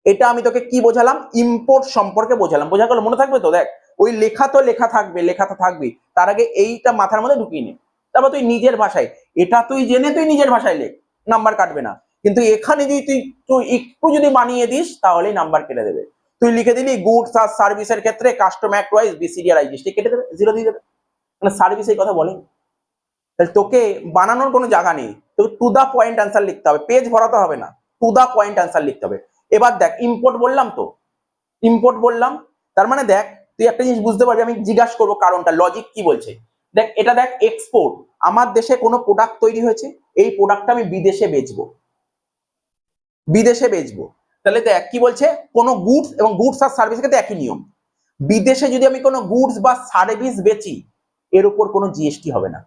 এটা আমি তোকে কি বোঝালাম? ইম্পোর্ট সম্পর্কে বোঝালাম, বোঝা গেল? মনে থাকবে তো? দেখ, ওই লেখা তো লেখা থাকবে, লেখা তো থাকবে, তার আগে এইটা মাথার মধ্যে ঢুকিয়ে নে। তারপর তুই নিজের ভাষায়, এটা তুই জেনে তুই নিজের ভাষায় লেখ, নাম্বার কাটবে না। কিন্তু এখানে যদি তুই তুই একটু যদি বানিয়ে দিস, তাহলেই নাম্বার কেটে দেবে। তুই লিখে দিলি গুডস আর সার্ভিসের ক্ষেত্রে কাস্টম অ্যাক্ট ওয়াইজ বিসিডি আর আইজিএসটি, কেটে দেবে, 0 দিয়ে দেবে। মানে সার্ভিস এই কথা বলে, তাহলে তোকে বানানোর কোনো জায়গা নেই, তোকে টু দা পয়েন্ট অ্যান্সার লিখতে হবে, পেজ ভরাতে হবে না, টু দা পয়েন্ট অ্যান্সার লিখতে হবে। এবার দেখ, ইম্পোর্ট বললাম তো, ইম্পোর্ট বললাম, তার মানে দেখ তুই একটা জিনিস বুঝতে পারবি, আমি জিজ্ঞাসা করবো কারণটা, লজিক কি বলছে। দেখ এটা দেখ, এক্সপোর্ট, আমার দেশে কোনো প্রোডাক্ট তৈরি হয়েছে, এই প্রোডাক্টটা আমি বিদেশে বেচবো, বিদেশে বেচবো। তাহলে দেখ কি বলছে, কোনো গুডস এবং গুডস আর সার্ভিসের ক্ষেত্রে একই নিয়ম। বিদেশে যদি আমি কোনো গুডস বা সার্ভিস বেচি, এর উপর কোনো জিএসটি হবে না।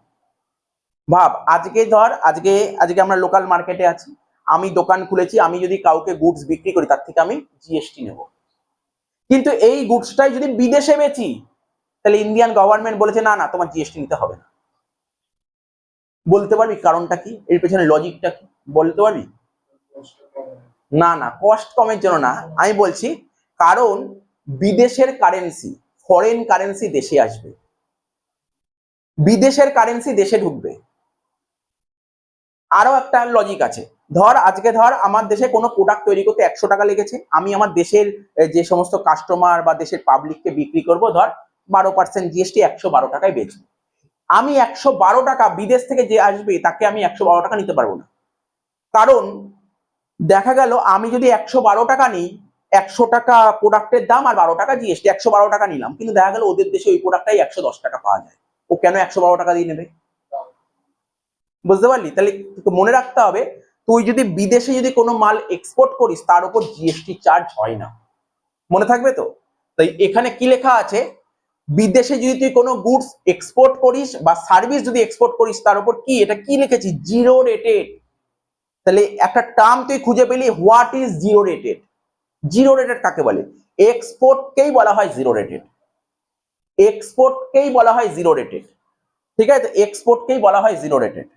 ভাব, আজকে ধর, আজকে আজকে আমরা লোকাল মার্কেটে আছি, আমি দোকান খুলেছি, আমি যদি কাউকে গুডস বিক্রি করি, তার থেকে আমি জিএসটি নেব। কিন্তু এই গুডসটাই যদি বিদেশে বেচি, তাহলে ইন্ডিয়ান গভর্নমেন্ট বলেছে না না, তোমার জিএসটি নিতে হবে না। বলতে পারবি কারণটা কি, এর পেছনে লজিকটা কি বলতে পারবি? না না, কস্ট কমের জন্য না, আমি বলছি কারণ বিদেশের কারেন্সি, ফরেন কারেন্সি দেশে আসবে, বিদেশের কারেন্সি দেশে ঢুকবে। আরো একটা লজিক আছে, ধর আজকে ধর আমার দেশে কোনো প্রোডাক্ট তৈরি করতে 100 টাকা লেগেছে, আমি আমার দেশের যে সমস্ত কাস্টমার বা দেশের পাবলিককে বিক্রি করব ধর 12% জিএসটি 112 টাকায় বেচবো। আমি 112 টাকা, বিদেশ থেকে যে আসবে তাকে আমি 112 টাকা নিতে পারবো না। কারণ দেখা গেল আমি যদি 112 টাকা নিই, 100 টাকা প্রোডাক্টের দাম আর 12 টাকা জিএসটি, 112 টাকা নিলাম, কিন্তু দেখা গেল ওদের দেশে ওই প্রোডাক্টটাই 110 টাকা পাওয়া যায়। ও কেন 112 টাকা দিয়ে নেবে? বুঝতে পারলি? তাহলে মনে রাখতে হবে, তুই যদি বিদেশে যদি কোনো মাল এক্সপোর্ট করিস তার উপর জিএসটি চার্জ হয় না। মনে থাকবে তো? তাই এখানে কি লেখা আছে, বিদেশে যদি তুই কোনো গুডস এক্সপোর্ট করিস বা সার্ভিস যদি এক্সপোর্ট করিস তার উপর কি, এটা কি লিখেছি, জিরো রেটেড। তাহলে একটা টার্ম তুই খুঁজে পেলি, what is zero rated. Zero rated কাকে বলে? এক্সপোর্টকেই বলা হয় জিরো রেটেড। এক্সপোর্টকেই বলা হয় জিরো রেটেড। ঠিক আছে, এক্সপোর্টকেই বলা হয় জিরো রেটেড।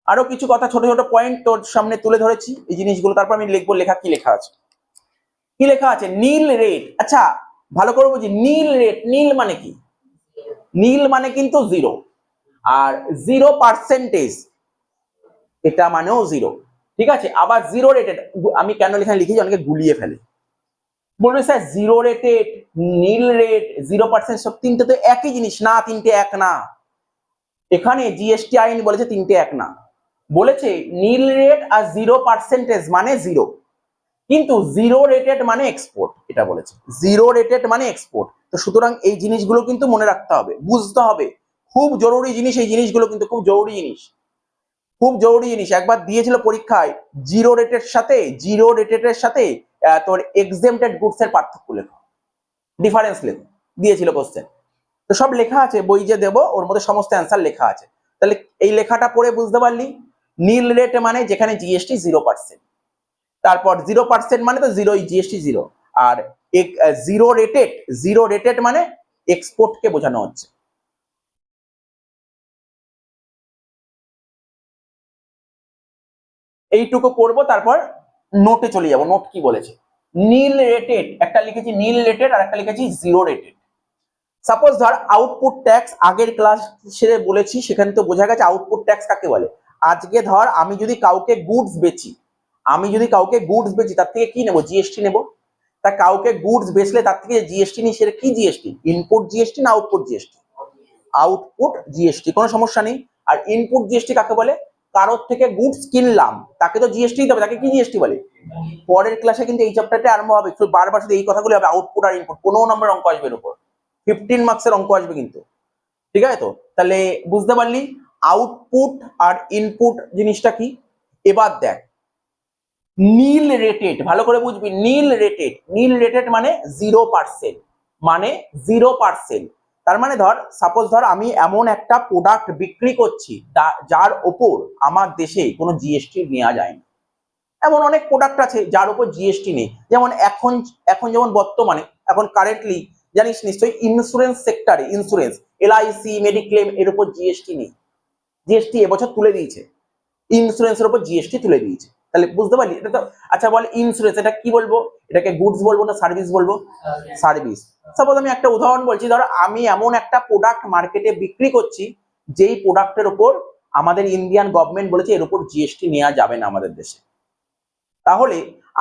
আরো কিছু কথা, ছোট ছোট পয়েন্ট তোর সামনে তুলে ধরেছি এই জিনিসগুলো, তারপর আমি লিখবো লেখা কি লেখা আছে। কি লেখা আছে? নীল রেট। আচ্ছা ভালো করে বুঝি, নীল রেট, নীল মানে কি? নীল মানে কিন্তু জিরো, আর 0%, এটা মানেও জিরো। ঠিক আছে, আবার জিরো রেটেড, আমি কেন এখানে লিখেছি, অনেকে গুলিয়ে ফেলে, বলবে স্যার জিরো রেটেড, নীল রেট, 0% সব তিনটে তো একই জিনিস না, তিনটে এক না। এখানে জিএসটি আইন বলেছে তিনটে এক না, বলেছে নীল রেট আর 0% মানে জিরো, কিন্তু জিরো রেটেড মানে এক্সপোর্ট, এটা বলেছে জিরো রেটেড মানে এক্সপোর্ট। তো সুতরাং এই জিনিসগুলো কিন্তু মনে রাখতে হবে, বুঝতে হবে, খুব জরুরি জিনিস এই জিনিসগুলো, কিন্তু খুব জরুরি জিনিস, খুব জরুরি জিনিস। একবার দিয়েছিল পরীক্ষায়, জিরো রেটেড এর সাথে তোর এক্সেমটেড গুডস এর পার্থক্য লেখো, ডিফারেন্স লেখো, দিয়েছিল কোশ্চেন। তো সব লেখা আছে, বই যে দেবো ওর মধ্যে সমস্ত অ্যান্সার লেখা আছে। তাহলে এই লেখাটা পড়ে বুঝতে পারলি, নীল রেট মানে যেখানে জিএসটি 0%, তারপর 0% মানে তো জিরো, জিএসটি জিরো। আর জিরো রেটেড মানে এক্সপোর্টকে বোঝানো হচ্ছে। এইটুকু করবো, তারপর নোটে চলে যাবো। নোট কি বলেছে, নীল রেটেড একটা লিখেছি, নীল রেটেড, আর একটা লিখেছি জিরো রেটেড। সাপোজ ধর আউটপুট ট্যাক্স, আগের ক্লাস সেরে বলেছি, সেখানে তো বোঝা গেছে আউটপুট ট্যাক্স কাকে বলে। আজকে ধর আমি যদি কাউকে গুডস বেচি, তার থেকে কি নেবো, জিএসটি নেবো। তা কাউকে গুডস বেচলে তার থেকে জিএসটি নিই, সেটা কি জিএসটি, ইনপুট জিএসটি না আউটপুট জিএসটি? আউটপুট জিএসটি, কোনো সমস্যা নেই। আর ইনপুট জিএসটি কাকে বলে, কারোর থেকে গুডস কিনলাম তাকে তো জিএসটি দিতে হবে, তাকে কি জিএসটি বলে? পরের ক্লাসে কিন্তু এই চ্যাপ্টারটা আরম্ভ হবে, একটু বারবার শুধু এই কথাগুলো হবে, আউটপুট আর ইনপুট, 15 নম্বরের অঙ্ক আসবে এর উপর, 15 মার্কসের অঙ্ক আসবে কিন্তু। ঠিক আছে, তো তাহলে বুঝতে পারলি আউটপুট আর ইনপুট জিনিসটা কি। এবার দেখ, নীল রেটেড, ভালো করে বুঝবি, নীল রেটেড মানে 0%, মানে 0%। তার মানে ধর সাপোজ ধর আমি এমন একটা প্রোডাক্ট বিক্রি করছি যার ওপর আমার দেশে কোনো জিএসটি নেওয়া যায় না। এমন অনেক প্রোডাক্ট আছে যার উপর জিএসটি নেই, যেমন এখন এখন যেমন বর্তমানে এখন কারেন্টলি জানিস নিশ্চয়ই, ইন্স্যুরেন্স সেক্টরে, ইন্স্যুরেন্স, এলআইসি, মেডিক্লেম, এর উপর জিএসটি নেই। জিএসটি এবছর তুলে দিয়েছে, ইন্স্যুরেন্সের উপর জিএসটি তুলে দিয়েছে। তাহলে বুঝতে পারলি এটা তো। আচ্ছা বল, ইন্স্যুরেন্স এটা কি বলবো, এটাকে গুডস বলবো না সার্ভিস বলবো? সার্ভিস। সাপোজ আমি একটা উদাহরণ বলছি, ধরো আমি এমন একটা প্রোডাক্ট মার্কেটে বিক্রি করছি যেই প্রোডাক্টের উপর আমাদের ইন্ডিয়ান গভর্নমেন্ট বলেছে এর উপর জিএসটি নেওয়া যাবে না আমাদের দেশে। তাহলে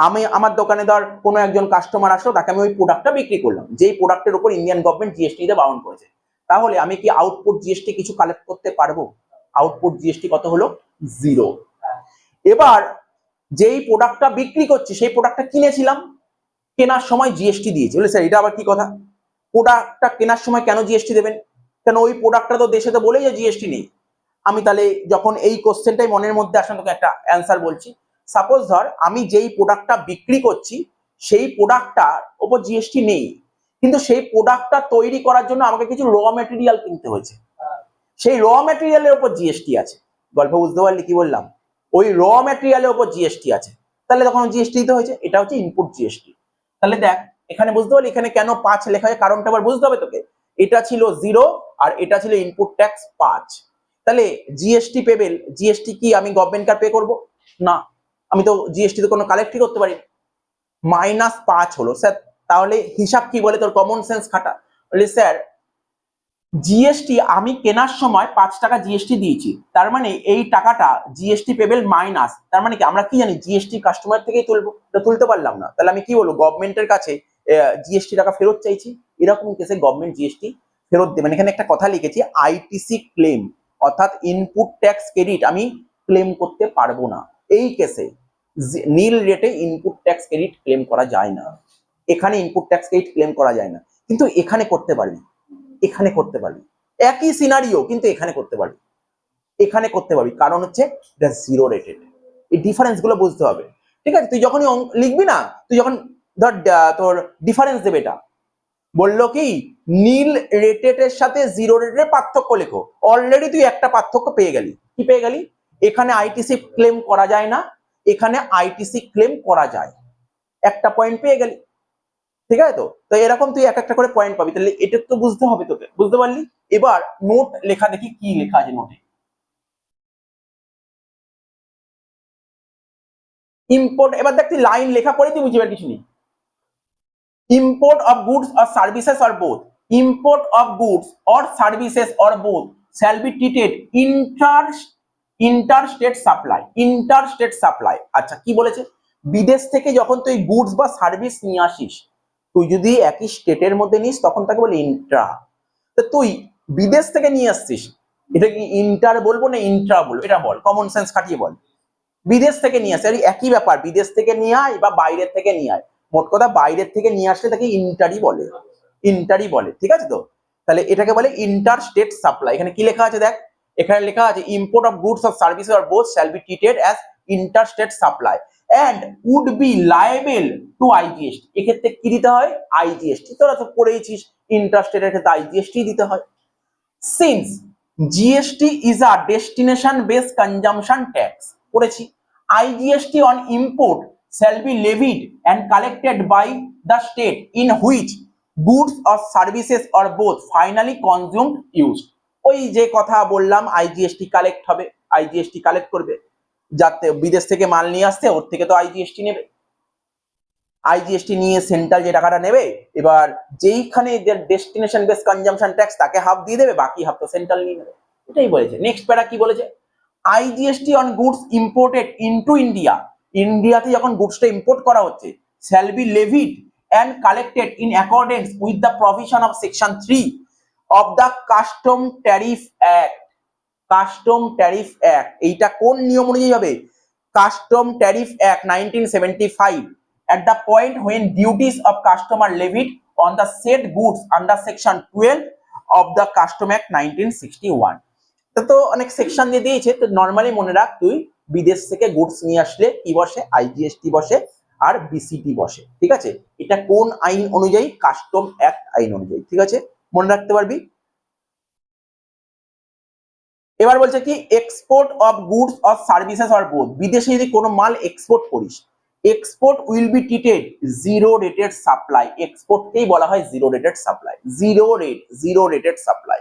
আমি আমার দোকানে ধর কোনো একজন কাস্টমার আসলো, তাকে আমি ওই প্রোডাক্টটা বিক্রি করলাম যেই প্রোডাক্টের উপর ইন্ডিয়ান গভর্নমেন্ট জিএসটি তে বারণ করেছে। তাহলে আমি কি আউটপুট জিএসটি কিছু কালেক্ট করতে পারবো? আউটপুট জিএসটি কত হলো, জিরো। এবার যেই প্রোডাক্টটা বিক্রি করছি সেই প্রোডাক্টটা কিনেছিলাম, কেনার সময় জিএসটি দিয়েছে, বলে স্যার এটা আবার কি কথা, প্রোডাক্টটা কেনার সময় কেন জিএসটি দেবেন, কেন ওই প্রোডাক্টটা তো দেশে তো বলেই যে জিএসটি নেই। আমি তাহলে যখন এই কোশ্চেনটাই মনের মধ্যে আসলে তোকে একটা অ্যান্সার বলছি। সাপোজ ধর আমি যেই প্রোডাক্টটা বিক্রি করছি সেই প্রোডাক্টটার ওপর জিএসটি নেই, কিন্তু সেই প্রোডাক্টটা তৈরি করার জন্য আমাকে কিছু র ম্যাটেরিয়াল কিনতে হয়েছে, সেই র ম্যাটেরিয়ালের উপর জিএসটি আছে। গল্প বুঝতে পারলি কি বললাম? ওই র ম্যাটেরিয়ালের উপর জিএসটি আছে, তাহলে তখন জিএসটি দিতে হয়েছে, এটা হচ্ছে ইনপুট জিএসটি। তাহলে দেখ এখানে বুঝতে পারলি এখানে কেন 5 লেখা হয়, কারণটা আবার বুঝতে হবে তোকে। এটা ছিল 0 আর এটা ছিল ইনপুট ট্যাক্স 5। তাহলে জিএসটি পেবেল, জিএসটি কি আমি গভর্নমেন্ট কার পে করব না, আমি তো জিএসটি তে কোনো কালেক্টই করতে পারি। -5 হলো স্যার, তাহলে হিসাব কি বলে তোর, কমন সেন্স খাটা। বলি স্যার জিএসটি আমি কেনার সময় 5 টাকা জিএসটি দিয়েছি, তার মানে এই টাকাটা জিএসটি পেবেল মাইনাস, তার মানে কি আমরা কি জানি জিএসটি কাস্টমার থেকেই তুলবো, তো তুলতে পারলাম না, তাহলে আমি কি বলবো গভর্নমেন্টের কাছে জিএসটি টাকা ফেরত চাইছি। এরকম কেসে গভর্নমেন্ট জিএসটি ফেরত দেবেন। এখানে একটা কথা লিখেছি আইটিসি ক্লেম, অর্থাৎ ইনপুট ট্যাক্স ক্রেডিট আমি ক্লেম করতে পারবো না। এই কেসে নীল রেটে ইনপুট ট্যাক্স ক্রেডিট ক্লেম করা যায় না, এখানে ইনপুট ট্যাক্স ক্রেডিট ক্লেম করা যায় না, কিন্তু এখানে করতে পারবি, এখানে করতে পারবি, একই সিনারিও কিন্তু এখানে করতে পারবি, এখানে করতে পারবি, কারণ হচ্ছে এটা জিরো রেটেড। এই ডিফারেন্স গুলো বুঝতে হবে। ঠিক আছে, তুই যখনই লিখবি না, তুই যখন ধর তোর ডিফারেন্স দেবে, এটা বললো কি নীল রেটেড এর সাথে জিরো রেটের পার্থক্য লেখো, অলরেডি তুই একটা পার্থক্য পেয়ে গেলি। কি পেয়ে গেলি? এখানে আইটিসি ক্লেম করা যায় না, এখানে আইটিসি ক্লেম করা যায়, একটা পয়েন্ট পেয়ে গেলি। ঠিক আছে, তো এরকম তুই এক একটা করে পয়েন্ট পাবি, তাহলে এটা তো বুঝতে হবে তোকে, বুঝতে পারলি? এবার নোট লেখা দেখি কি লেখা আছে নোটে। ইম্পোর্ট, এবার দেখ তুই লাইন লেখা পড়ে তুই বুঝিবার কিছু নেই। Import of goods or services or both. Import of goods or services or both shall be treated interstate supply. Interstate supply. আচ্ছা কি বলেছে? বিদেশ থেকে যখন তুই গুডস বা সার্ভিস নিয়ে আসিস, তুই যদি একই স্টেটের মধ্যে নিস তখন তাকে বলে ইন্ট্রা। তো তুই বিদেশ থেকে নিয়ে আসছিস, এটা কি ইন্টার বলবো না ইন্ট্রা বলবো? এটা বল, কমন সেন্স খাটিয়ে বল। বিদেশ থেকে নিয়ে আসে, একই ব্যাপার, বিদেশ থেকে নিয়ে আয় বা বাইরের থেকে নিয়ে আয়, মোট কথা বাইরের থেকে নিয়ে আসলে তাকে ইন্টারই বলে, ইন্টারই বলে। ঠিক আছে, তো তাহলে এটাকে বলে ইন্টার স্টেট সাপ্লাই। এখানে কি লেখা আছে দেখ, এখানে লেখা আছে import of goods or services or both shall be treated as inter state supply and would be liable to IGST. এক্ষেত্রে কি দিতে হয়? আইজিএসটি। তোরা তো পড়েইছিস ইন্টার স্টেটের ক্ষেত্রে আইজিএসটি দিতে হয়। Since GST is a destination based consumption tax, পড়েছি। IGST on import shall be levied and collected by the state in which goods or services or both finally consumed used. ওই যে কথা বললাম, IGST collect হবে, IGST collect করবে, যাতে বিদেশ থেকে মাল নিয়ে আসছে ওর থেকে তো IGST নেবে, আইজিএসটি নিয়ে সেন্ট্রাল যে টাকাটা নেবে, এবার যেইখানে ডেস্টিনেশন বেস কনজাম্পশন ট্যাক্স তাকে হাফ দিয়ে দেবে, বাকি হাফ তো সেন্ট্রাল নিয়ে নেবে। এটাই বলেছে। নেক্সট প্যারা কি বলেছে? IGST on goods imported into India, ইন্ডিয়াতে যখন গুডসটা ইম্পোর্ট করা হচ্ছে, shall be levied and collected in accordance with the provision of section 3 of the custom tariff act. Custom tariff act, এইটা কোন নিয়ম অনুযায়ী হবে? Custom tariff act 1975 at the point when duties of custom are levied on the said goods under section 12 of the custom act 1961। তো অনেক section দিয়ে দিয়েছে, তো নরমালি মনে রাখ তুই বিদেশ থেকে গুডস নিয়ে আসলে কি বসে? আইজিএসটি বসে আর বিসিটি বসে। ঠিক আছে, এটা কোন আইন অনুযায়ী? কাস্টম অ্যাক্ট আইন অনুযায়ী। ঠিক আছে, মনে রাখতে পারবি। এবার বলছে কি export of goods or services or both, বিদেশে যদি কোনো মাল এক্সপোর্ট করিস, export will be treated zero rated supply. এক্সপোর্টকেই বলা হয় zero rated supply, zero rated supply.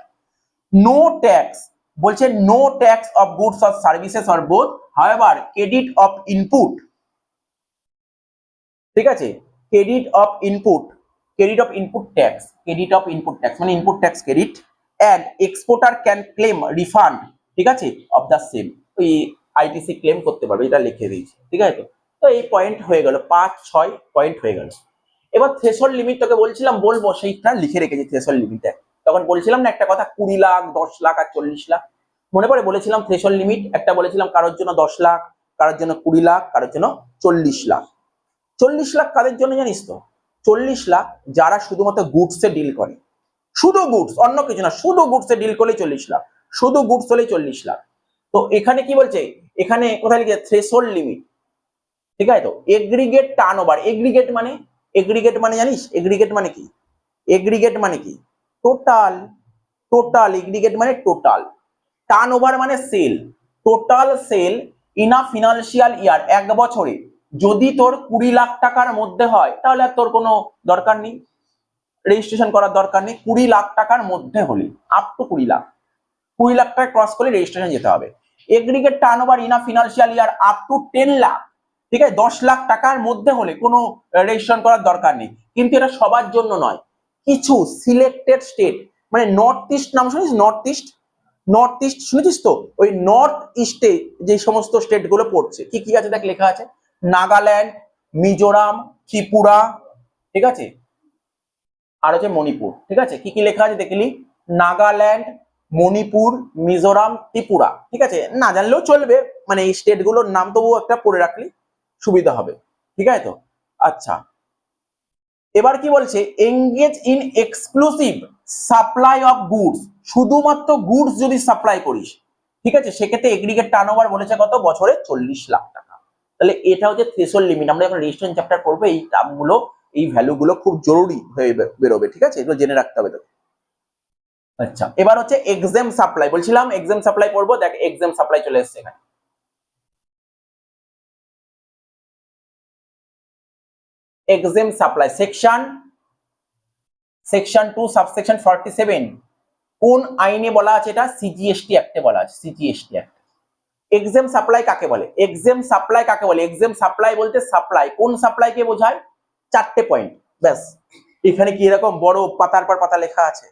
No tax, বলছে no tax of goods or services or both, however credit of input. ঠিক আছে, credit of input, credit of input tax, credit of input tax মানে input tax credit, and exporter can claim refund. ঠিক আছে, of the same, ওই ITC claim করতে পারবে, এটা লিখে দিয়েছি। ঠিক আছে, তো এই পয়েন্ট হয়ে গেল, 5-6 পয়েন্ট হয়ে গেল। এবার থ্রেশহোল্ড লিমিট তোকে বলছিলাম বলবো, সেইটা লিখে রেখেছি থ্রেশহোল্ড লিমিট। তখন বলছিলাম না একটা কথা, 20 লাখ, 10 লাখ আর 40 লাখ, মনে পড়ে? বলেছিলাম থ্রেশহোল্ড লিমিট একটা বলেছিলাম, কারোর জন্য 10 লাখ, কারোর জন্য 20 লাখ, কারোর জন্য 40 লাখ। 40 লাখ কাদের জন্য জানিস তো? 40 লাখ যারা শুধুমাত্র গুডসে ডিল করে, শুধু গুডস, অন্য কিছু না, শুধু গুডসে ডিল করলে 40 লাখ, শুধু গুডস হলেই 40 লাখ। তো এখানে কি বলছে? এখানে কোথায় লিখে থ্রেশহোল্ড লিমিট। ঠিক আছে, তো এগ্রিগেট টার্নওভার, এগ্রিগেট মানে, এগ্রিগেট মানে জানিস এগ্রিগেট মানে কি? এগ্রিগেট মানে কি? টোটাল, টোটাল এগ্রিগেট মানে টোটাল। টার্নওভার মানে sale, total sale in a financial year, এক বছরে যদি তোর 20 লাখ টাকার মধ্যে হয়, তাহলে আর তোর কোনো দরকার নেই, রেজিস্ট্রেশন করার দরকার নেই। 20 লাখ টাকার মধ্যে হলে, আপ টু 20 লাখ, 20 লাখ টাকা ক্রস করলে রেজিস্ট্রেশন যেতে হবে। Aggregate turnover in a financial year up to 10 lakh, ঠিক আছে, 10 লাখ টাকার মধ্যে হলে কোনো রেজিস্ট্রেশন করার দরকার নেই। কিন্তু এটা সবার জন্য নয়, কিছু সিলেক্টেড স্টেট, মানে নর্থ ইস্ট নাম শুনিস? নর্থ ইস্ট, নর্থ ইস্ট শুনেছিস তো? ওই নর্থ ইস্টে যে সমস্ত স্টেট গুলো পড়ছে, কি কি আছে দেখ লেখা আছে, নাগাল্যান্ড, মিজোরাম, ত্রিপুরা, ঠিক আছে, আর হচ্ছে মণিপুর। ঠিক আছে, কি কি লেখা আছে দেখলি, নাগাল্যান্ড, মণিপুর, মিজোরাম, ত্রিপুরা। ঠিক আছে, না জানলেও চলবে, মানে এই স্টেট গুলোর নাম তবু একটা পড়ে রাখলি সুবিধা হবে। ঠিক আছে তো, আচ্ছা এবার কি বলছে, engage in exclusive supply of goods, শুধুমাত্র গুডস যদি সাপ্লাই করিস, ঠিক আছে, সেক্ষেত্রে এগ্রিগেট টার্নওভার বলেছে কত, বছরে 40 লাখ টাকা। তাহলে এটা হচ্ছে থ্রেশহোল্ড লিমিট। আমরা যখন রেজিস্ট্রেশন চ্যাপ্টার করবো এই টার্মগুলো, এই ভ্যালুগুলো খুব জরুরি হয়ে বেরোবে। ঠিক আছে, এগুলো জেনে রাখতে হবে তোকে। আচ্ছা এবার হচ্ছে এক্সাম সাপ্লাই, বলছিলাম এক্সাম সাপ্লাই পড়বো, দেখ এক্সাম সাপ্লাই চলে এসেছে এখানে। এক্সাম সাপ্লাই সেকশন 2 সাবসেকশন 47 কোন আইনে বলা আছে? এটা সিজিএসটি অ্যাক্টে বলা আছে, সিজিএসটি অ্যাক্ট। এক্সাম সাপ্লাই কাকে বলে? এক্সাম সাপ্লাই কাকে বলে? এক্সাম সাপ্লাই বলতে সাপ্লাই, কোন সাপ্লাইকে বোঝায়? 4টে পয়েন্ট, ব্যাস। এখানে কি এরকম বড় পাতার পর পাতা লেখা আছে?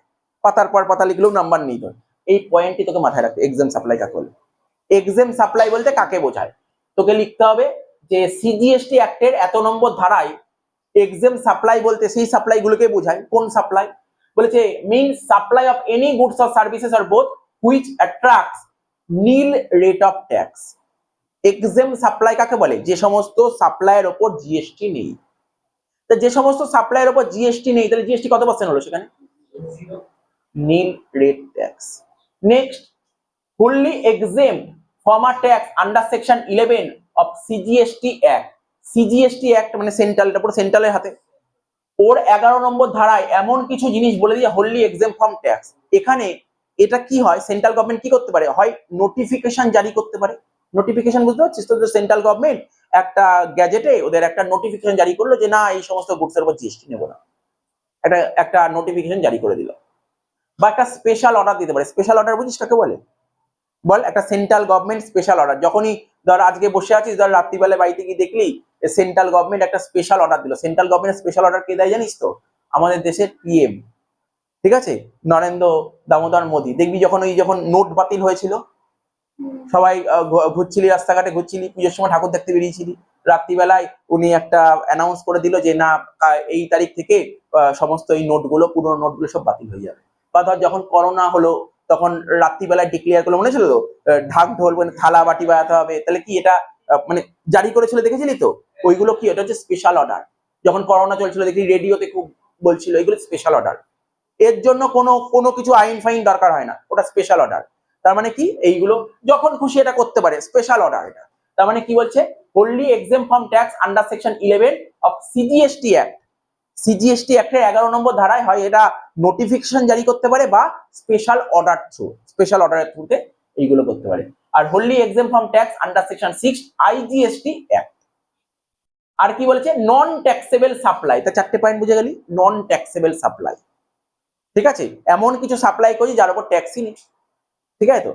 পাতার পর পাতা লিখলেও নাম্বার নেই তোর। এই পয়েন্টটি তোকে মাথায় রাখতে, এক্সাম সাপ্লাই কাকে বলে। এক্সাম সাপ্লাই বলতে কাকে বোঝায় তোকে লিখতে হবে যে সিজিএসটি অ্যাক্টের এত নম্বর ধারায় এক্সাম সাপ্লাই বলতে সেই সাপ্লাই গুলোকে বোঝায়। কোন সাপ্লাই? বলেছে means supply of any goods or services or both which attracts nil rate of tax. Exempt supply কাকে বলে? যে সমস্ত সাপ্লাইয়ের ওপর জিএসটি নেই। তো যে সমস্ত সাপ্লাইয়ের ওপর জিএসটি নেই, তাহলে জিএসটি কত পার্সেন্ট হলো সেখানে? Nil rate tax. Next, wholly exempt from a tax under section 11 of CGST Act. CGST Act মানে সেন্ট্রাল, এটা পুরো সেন্ট্রালের হাতে। ওর 11 নম্বর ধারায় এমন কিছু জিনিস বলে দিয়ে wholly exempt from tax। এখানে এটা কি হয়, সেন্ট্রাল গভর্নমেন্ট কি করতে পারে, হয় নোটিফিকেশন জারি করতে পারে। নোটিফিকেশন বুঝতে পারছিস তো, সেন্ট্রাল গভর্নমেন্ট একটা গ্যাজেটে ওদের একটা নোটিফিকেশন জারি করলো যে না এই সমস্ত গুডস এর উপর জিএসটি নেব না, একটা নোটিফিকেশন জারি করে দিল। বা একটা স্পেশাল অর্ডার দিতে পারে। স্পেশাল অর্ডার বুঝিস কাকে বলে? বল, একটা সেন্ট্রাল গভর্নমেন্ট স্পেশাল অর্ডার, যখনই ধর আজকে বসে আছিস, ধর রাত্রিবেলা বাড়িতে গিয়ে দেখলি সেন্ট্রাল গভর্নমেন্ট একটা স্পেশাল অর্ডার দিল। সেন্ট্রাল গভর্নমেন্ট স্পেশাল অর্ডার কে দেয় জানিস তো? আমাদের দেশের পিএম, ঠিক আছে, নরেন্দ্র দামোদর মোদী। দেখবি যখন নোট বাতিল হয়েছিল, সবাই ঘুরছিলি, রাস্তাঘাটে ঘুরছিলি, পুজোর সময় ঠাকুর দেখতে বেরিয়েছিলি, রাত্রিবেলায় উনি একটা অ্যানাউন্স করে দিল যে না এই তারিখ থেকে সমস্ত এই নোটগুলো, পুরোনো নোটগুলো সব বাতিল হয়ে যাবে। বা ধর যখন করোনা হলো তখন রাত্রিবেলায় ডিক্লেয়ার করলো, মনে ছিল তো, ঢাক ঢোল মানে থালা বাটি বাজাতে হবে, তাহলে কি এটা মানে জারি করেছিল, দেখেছিলি তো? ওইগুলো কি, এটা হচ্ছে স্পেশাল অর্ডার। যখন করোনা চলছিল দেখি রেডিওতে খুব বলছিল, এগুলো স্পেশাল অর্ডার। এর জন্য কোনো কিছু আইন ফাইন দরকার হয় না, ওটা স্পেশাল অর্ডার। তার মানে কি, এইগুলো যখন খুশি এটা করতে পারে, স্পেশাল অর্ডার এটা। তার মানে কি বলছে, wholly exempt from tax under section 11 of CGST Act। CGST অ্যাক্টের 11 নম্বর ধারায় হয় এটা নোটিফিকেশন জারি করতে পারে বা স্পেশাল অর্ডারের থ্রুতে এইগুলো করতে পারে। আর wholly exempt from tax under section 6 IGST Act। আর কি বলেছে, নন ট্যাক্সেবল সাপ্লাই। তা 4টে পয়েন্ট বুঝে গেলি, নন ট্যাক্সেবল সাপ্লাই। ঠিক আছে, এমন কিছু সাপ্লাই করি যার উপর ট্যাক্সই নেই। ঠিক আছে তো,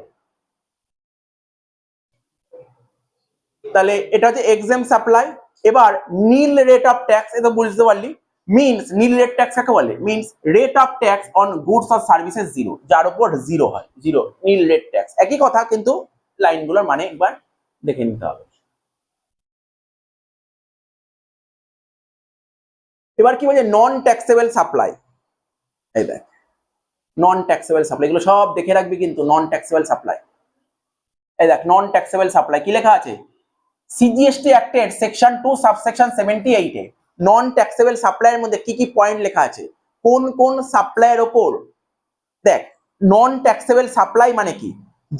তাহলে এটা হচ্ছে এক্সাম সাপ্লাই। এবার নীল রেট অফ ট্যাক্স, এটা বুঝতে পারলি। মিনস নীল রেট ট্যাক্স কাকে বলে? Means rate of tax on goods or services zero, যার উপর জিরো হয়, জিরো নীল রেট ট্যাক্স। একই কথা, কিন্তু লাইনগুলোর মানে একবার দেখে নিতে হবে। এবার কি বলছে, নন ট্যাক্সেবল সাপ্লাই। এই দেখ, নন ট্যাক্সেবল সাপ্লাই, এগুলো সব দেখে রাখবি কিন্তু। নন ট্যাক্সেবল সাপ্লাই, এই দেখ নন ট্যাক্সেবল সাপ্লাই কি লেখা আছে, সিজিএসটি অ্যাক্টের সেকশন 2 সাবসেকশন 78 এ নন ট্যাক্সেবল সাপ্লাইয়ের মধ্যে কি কি পয়েন্ট লেখা আছে, কোন কোন সাপ্লাইয়ের ওপর। দেখ, নন ট্যাক্সেবল সাপ্লাই মানে কি,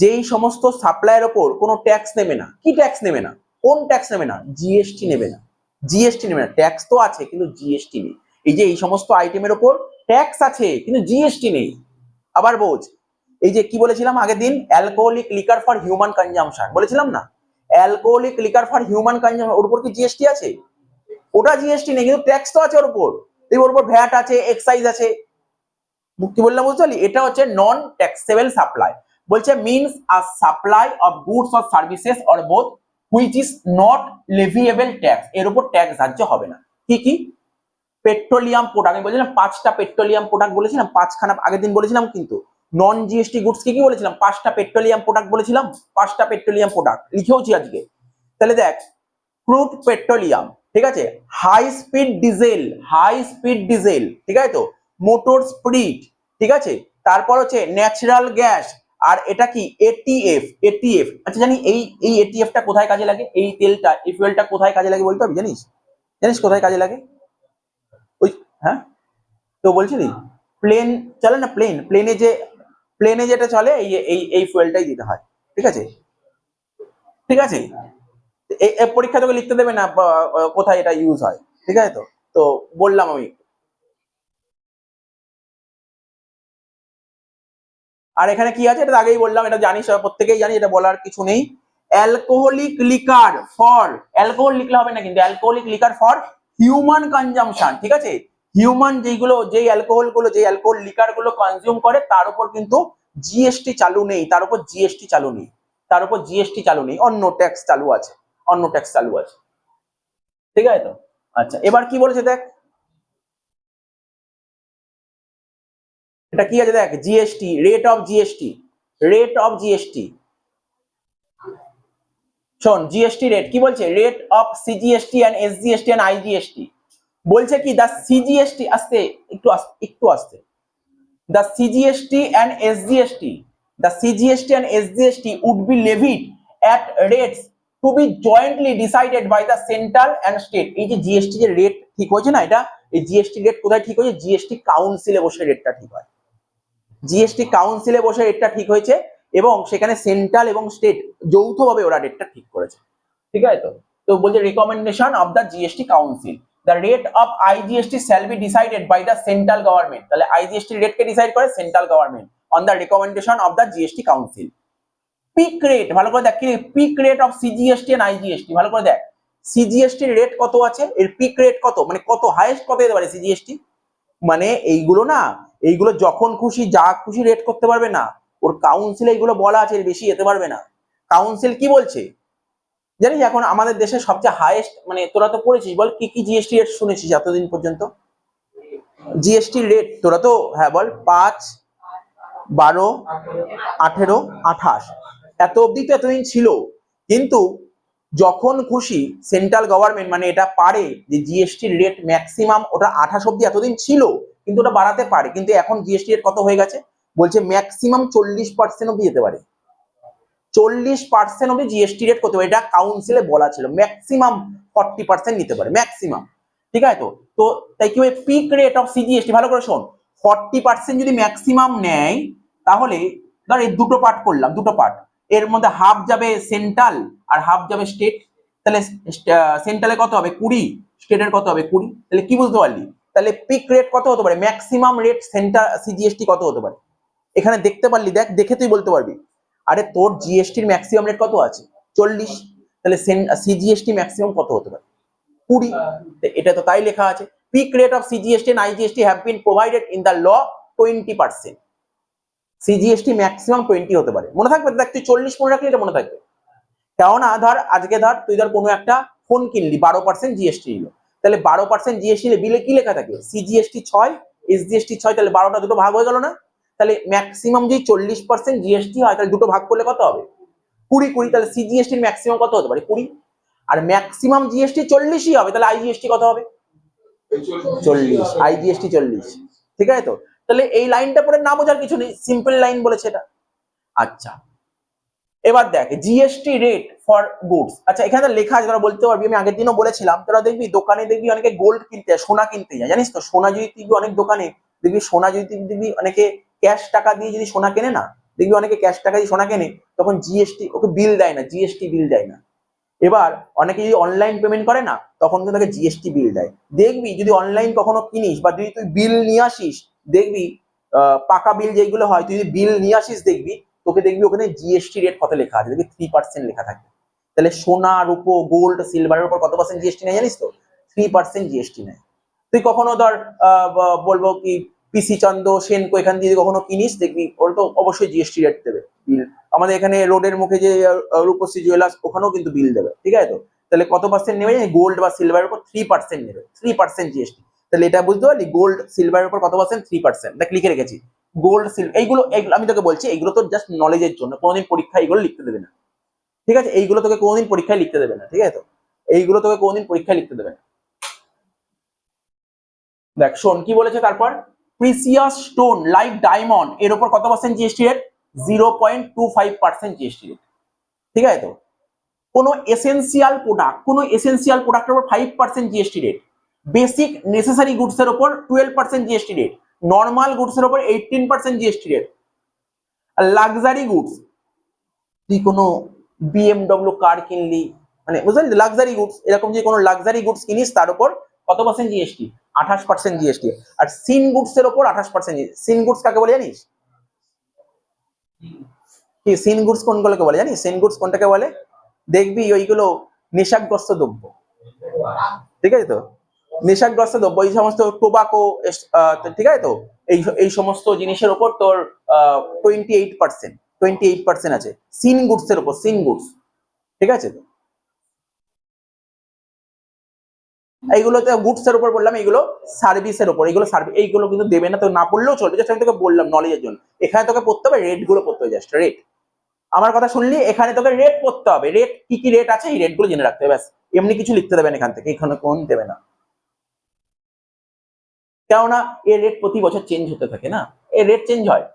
যেই সমস্ত সাপ্লাইয়ের ওপর কোনো ট্যাক্স নেবে না। কি ট্যাক্স নেবে না? কোন ট্যাক্স নেবে না? জিএসটি নেবে না। জিএসটি নেবে না, ট্যাক্স তো আছে কিন্তু জিএসটি নেই। এই যে এই সমস্ত আইটেমের ওপর ট্যাক্স আছে কিন্তু জিএসটি নেই। আবার বোঝ, এই যে কি বলেছিলাম আগের দিন, alcoholic liquor for human consumption বলেছিলাম না, alcoholic liquor for human consumption, ওর উপর কি জিএসটি আছে? ওটা জিএসটি নেই কিন্তু ট্যাক্স তো আছে ওর উপর। ওর উপর ভ্যাট আছে, এক্সাইজ আছে। কি বললাম বুঝতে পারলি? এটা হচ্ছে নন ট্যাক্সেবল সাপ্লাই। বলছে means a supply of goods or services or both which is not leviable tax, এর উপর ট্যাক্স ধার্য হবে না। কি কি? পেট্রোলিয়াম প্রোডাক্ট, আমি বলেছিলাম 5টা পেট্রোলিয়াম প্রোডাক্ট বলেছিলাম, 5খানা আগের দিন বলেছিলাম কিন্তু। নন জিএসটি গুডস কি বলেছিলাম? 5টা পেট্রোলিয়াম প্রোডাক্ট বলেছিলাম, 5টা পেট্রোলিয়াম প্রোডাক্ট লিখেওছি আজকে। তাহলে দেখ, ক্রুড পেট্রোলিয়াম, ঠিক আছে, high speed diesel, high speed diesel, ঠিক আছে তো, মোটর স্পিড, ঠিক আছে, তারপর হচ্ছে ন্যাচারাল গ্যাস, আর এটা কি এটিএফ, এটিএফ। আচ্ছা জানি এই এটিএফটা কোথায় কাজে লাগে? এই তেলটা, এই ফুয়েলটা কোথায় কাজে লাগে বলতে পারবি? জানিস? জানিস কোথায় কাজে লাগে? ওই, হ্যাঁ তো বলছিলি প্লেন চলে না, প্লেনে যে, প্লেনে যেটা চলে এই ফুয়েলটাই দিতে হয়, ঠিক আছে, ঠিক আছে। এই পরীক্ষা তোকে লিখতে দেবে না কোথায় এটা ইউজ হয়, ঠিক আছে তো। তো বললাম আমি। আর এখানে কি আছে এটা আগেই বললাম, এটা জানিস, প্রত্যেকেই জানি, এটা বলার কিছু নেই। অ্যালকোহলিক লিকার ফর, অ্যালকোহল লিখলে হবে না কিন্তু, alcoholic liquor for human consumption, ঠিক আছে। হিউম্যান যেইগুলো, যেই অ্যালকোহল গুলো, যেই অ্যালকোহল লিকার গুলো কনজিউম করে তার উপর কিন্তু জিএসটি চালু নেই, তার উপর জিএসটি চালু নেই, তার উপর জিএসটি চালু নেই, অন্য ট্যাক্স চালু আছে, অন্য ট্যাক্স চালু আছে, ঠিক আছে তো। আচ্ছা এবার কি বলেছে দেখ, এটা কি আছে দেখ, GST, rate of GST, rate of GST, শোন জিএসটি রেট কি বলছে, rate of CGST and SGST and IGST. বলছে কি দা সিজিএসটি, আসতে একটু একটু আসতে, the CGST and SGST, the CGST and SGST would be levied at rates to be jointly decided by the central and state। এই যে জিএসটি যে rate ঠিক হয়েছে না, এটা এই জিএসটি রেট কোথায় ঠিক হয়েছে? জিএসটি কাউন্সিলে বসে রেটটা ঠিক হয়, জিএসটি কাউন্সিলে বসে রেটটা ঠিক হয়েছে, এবং সেখানে সেন্ট্রাল এবং স্টেট যৌথভাবে ওরা রেটটা ঠিক করেছে, ঠিক আছে তো। তো বলছে recommendation of the GST council, the rate of IGST shall be decided by the central government. তাহলে আইজিএসটি রেটকে ডিসাইড করে central government on the recommendation of the GST council. Peak rate ভালো করে দেখ, কি peak rate of CGST and IGST, ভালো করে দেখ, সিজিএসটি রেট কত আছে, এর পিক রেট কত, মানে কত হাইয়েস্ট কত যেতে পারে সিজিএসটি, মানে এইগুলো না, এইগুলো যখন খুশি যা খুশি রেট করতে পারবে না, ওর কাউন্সিলে এইগুলো বলা আছে, এর বেশি যেতে পারবে না। কাউন্সিল কি বলছে জানিস? এখন আমাদের দেশে সবচেয়ে হাইয়েস্ট, মানে তোরা তো পড়েছিস, বল কি কি জিএসটি রেট শুনেছিস এতদিন পর্যন্ত? জিএসটি রেট তোরা তো, হ্যাঁ বল, 5, 12, 18, 28, এত অবধি তো এতদিন ছিল। কিন্তু যখন খুশি সেন্ট্রাল গভর্নমেন্ট, মানে এটা পারে যে জিএসটি রেট ম্যাক্সিমাম, ওটা 28 অবধি এতদিন ছিল, কিন্তু ওটা বাড়াতে পারে, কিন্তু এখন জিএসটি রেট কত হয়ে গেছে? বলছে ম্যাক্সিমাম 40% অবধি যেতে পারে, 40% অবধি জিএসটি রেট করতে পারে, এটা কাউন্সিলে বলা ছিল। ম্যাক্সিমাম 40% নিতে পারে, ম্যাক্সিমাম, ঠিক আছে তো। তো তাই কি হয়, পিক রেট অফ সিজিএসটি, ভালো করে শোন, 40% যদি ম্যাক্সিমাম নেয়, তাহলে ধর এই দুটো পার্ট করলাম, দুটো পার্ট, এর মধ্যে হাফ যাবে সেন্ট্রাল আর হাফ যাবে স্টেট, তাহলে সেন্ট্রালে কত হবে 20, স্টেটের কত হবে 20, তাহলে কি বুঝতে পারলি? তাহলে পিক রেট কত হতে পারে, ম্যাক্সিমাম রেট সেন্ট্রাল সিজিএসটি কত হতে পারে, এখানে দেখতে পারলি, দেখ দেখে তুই বলতে পারবি। আরে তোর জিএসটির ম্যাক্সিমাম রেট কত আছে? 40, তাহলে সিজিএসটি ম্যাক্সিমাম কত হতে পারে? 20। এটা তো তাই লেখা আছে, peak rate of CGST and IGST have been provided in the law 20%, CGST maximum 20 হতে পারে। মনে থাকবে দেখ, তুই 40 মনে রাখলে এটা মনে থাকবে। কেননা ধর আজকে ধর তুই ধর কোনো একটা ফোন কিনলি, 12% জিএসটি নিল, তাহলে 12% জিএসটি বিলে কি লেখা থাকে? সিজিএসটি 6, এসজিএসটি 6, তাহলে 12টা দুটো ভাগ হয়ে গেল না? তাহলে ম্যাক্সিমাম যদি 40% জিএসটি হয়, তাহলে দুটো ভাগ করলে কত হবে? 20, তাহলে সিজিএসটির ম্যাক্সিমাম কত হতে পারে? 20। আর ম্যাক্সিমাম জিএসটি 40ই হবে, তাহলে আইজিএসটি কত হবে? 40, আইজিএসটি 40, ঠিক আছে তো। তাহলে এই লাইনটা পরে না বোঝার কিছু নেই, সিম্পল লাইন বলেছে এটা। আচ্ছা এবার দেখ জিএসটি রেট ফর গুডস। আচ্ছা এখানে লেখা আছে, তোরা বলতে পারবি, আমি আগের দিনও বলেছিলাম, তোরা দেখবি দোকানে দেখবি অনেকে গোল্ড কিনতে যায়, সোনা কিনতে যায়, জানিস তো, সোনা যদি তুই অনেক দোকানে দেখবি, সোনা যদি দেখবি অনেকে ক্যাশ টাকা দিয়ে যদি সোনা কেনে না, দেখবি অনেকে ক্যাশ টাকা দিয়ে সোনা কেনে, তখন জিএসটি ওকে বিল দেয় না, জিএসটি বিল দেয় না। এবার অনেকে যদি অনলাইন পেমেন্ট করে না, তখন কিন্তু তাকে জিএসটি বিল দেয়। দেখবি যদি অনলাইন কখনো কিনিস বা যদি তুই বিল নিয়ে আসিস, দেখবি পাকা বিল যেগুলো হয়, তুই যদি বিল নিয়ে আসিস দেখবি, তোকে দেখবি ওখানে জিএসটি রেট কত লেখা আছে, দেখবি 3% লেখা থাকে। তাহলে সোনা, রূপো, গোল্ড, সিলভারের উপর কত পার্সেন্ট জিএসটি নেয় জানিস তো? 3% জিএসটি নেয়। তুই কখনো ধর বলবো কি পিসি চন্দ, সেনকো, এখান দিয়ে কখনো কিনিস, দেখবি ওরা তো অবশ্যই জিএসটি রেট দেবে বিল। আমাদের এখানে রোডের মুখে যে রূপশ্রী জুয়েলার্স, ওখানেও কিন্তু বিল দেবে, ঠিক আছে তো। তাহলে কত পার্সেন্ট নেবে? গোল্ড বা সিলভারের উপর 3% নেবে, 3% জিএসটি। তাহলে এটা বুঝতে পারলি, গোল্ড সিলভারের উপর কত পার্সেন্ট? 3%। দেখ লিখে রেখেছি গোল্ড সিলভার, এইগুলো আমি তোকে বলছি এইগুলো তো জাস্ট নলেজের জন্য, কোনোদিন পরীক্ষায় এইগুলো লিখতে দেবে না, ঠিক আছে? এইগুলো তোকে কোনোদিন পরীক্ষায় লিখতে দেবে না, ঠিক আছে? তো এইগুলো তোকে কোনোদিন পরীক্ষায় লিখতে দেবে না। দেখ শোন কি বলেছে তারপর, প্রিসিয়াস স্টোন লাইক ডায়মন্ড এর উপর কত percent GST rate? 0.25% GST rate, ঠিক আছে? তো কোনো এসেন্সিয়াল প্রোডাক্টের উপর 5% GST rate, basic necessary goods এর উপর 12% জিএসটি রেট, নর্মাল গুডস এর উপর 18% জিএসটি রেট, আর লাক্সারি গুডস, তুই কোনো বিএমডব্লিউ কার কিনলি, মানে বুঝলি লাক্সারি গুডস, এরকম যে কোনো লাক্সারি গুডস কিনিস তার উপর কত পার্সেন্ট জিএসটি? 28% জিএসটি। আর সিন গুডস এর উপর 28%। সিন গুডস কাকে বলে জানিস? কি সিন গুডস কোনগুলোকে বলে জানিস? সিন গুডস কোনটাকে বলে? দেখবি ওইগুলো নেশাগ্রস্ত দ্রব্য, ঠিক আছে? তো নেশাগ্রস্ত দ্রব্য, এই সমস্ত টোবাকো, ঠিক আছে? তো এই সমস্ত জিনিসের উপর তোর 28% আছে সিন গুডস এর উপর, সিন গুডস, ঠিক আছে? তো এইগুলোতে গুডস এর উপর বললাম, এইগুলো সার্ভিসের উপর, এইগুলো সার্ভিস, এইগুলো কিন্তু দেবে না, তো না পড়লেও চলবে, জাস্ট আমি তোকে বললাম নলেজের জন্য। এখানে তোকে পড়তে হবে রেট গুলো পড়তে হবে, জাস্ট রেট। আমার কথা শুনলি, এখানে তোকে রেট পড়তে হবে, রেট কি কি রেট আছে এই রেট গুলো জেনে রাখতে হবে, ব্যাস। এমনি কিছু লিখতে দেবেন এখান থেকে, এখানে কোন দেবে না, কেননা এর রেট প্রতি বছর চেঞ্জ হতে থাকে না, এর রেট চেঞ্জ হয়।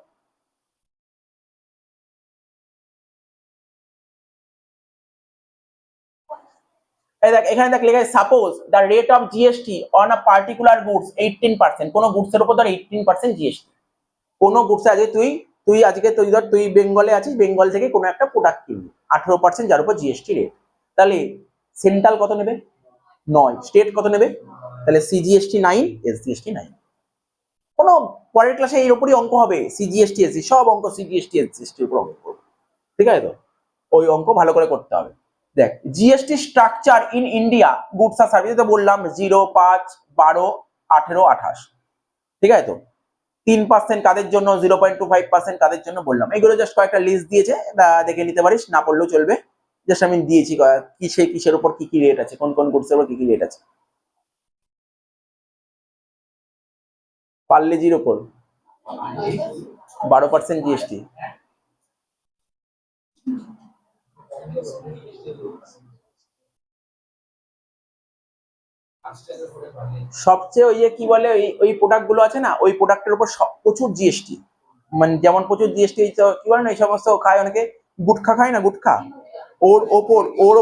এই দেখ এখানে দেখ লেখা আছে, suppose the rate of GST on a particular goods 18%, কোনো গুডস এর উপর ধর 18% জিএসটি, কোনো গুডস আজকে তুই তুই আজকে তুই ধর তুই বেঙ্গলে আছিস, বেঙ্গল থেকে কোনো একটা প্রোডাক্ট কিনবি 18%, যার উপর জিএসটি রেট, তাহলে সেন্ট্রাল কত নেবে? 9। স্টেট কত নেবে? তাহলে সিজিএসটি 9, এসজিএসটি 9। কোনো পরের ক্লাসে এর উপরই অঙ্ক হবে, সিজিএসটি এসজি সব অঙ্ক, সিজিএসটি এসজিএসটির উপর অঙ্ক করবে, ঠিক আছে? তো ওই অঙ্ক ভালো করে করতে হবে। দেখ GST structure in India goods আর সার্ভিস, তো বললাম 0, 5, 12, 18, 28, ঠিক আছে? তো 3% কাদের জন্য, 0.25% কাদের জন্য বললাম, এগুলো জাস্ট কয়েকটা লিস্ট দিয়েছে, দেখে নিতে পারিস, না পড়লেও চলবে, জাস্ট আমি দিয়েছি কিসের উপর কি কি রেট আছে, কোন কোন গুডস এর উপর কি কি রেট আছে। পার্লেজির উপর 12% জিএসটি। সবচেয়ে ওই যে কি বলে, ওই প্রোডাক্ট গুলো আছে না, ওই প্রোডাক্টের উপর প্রচুর জিএসটি, মানে যেমন প্রচুর জিএসটি, কি বলে না, এই সমস্ত খায় অনেকে, গুটখা খায় না, গুটখা, ওর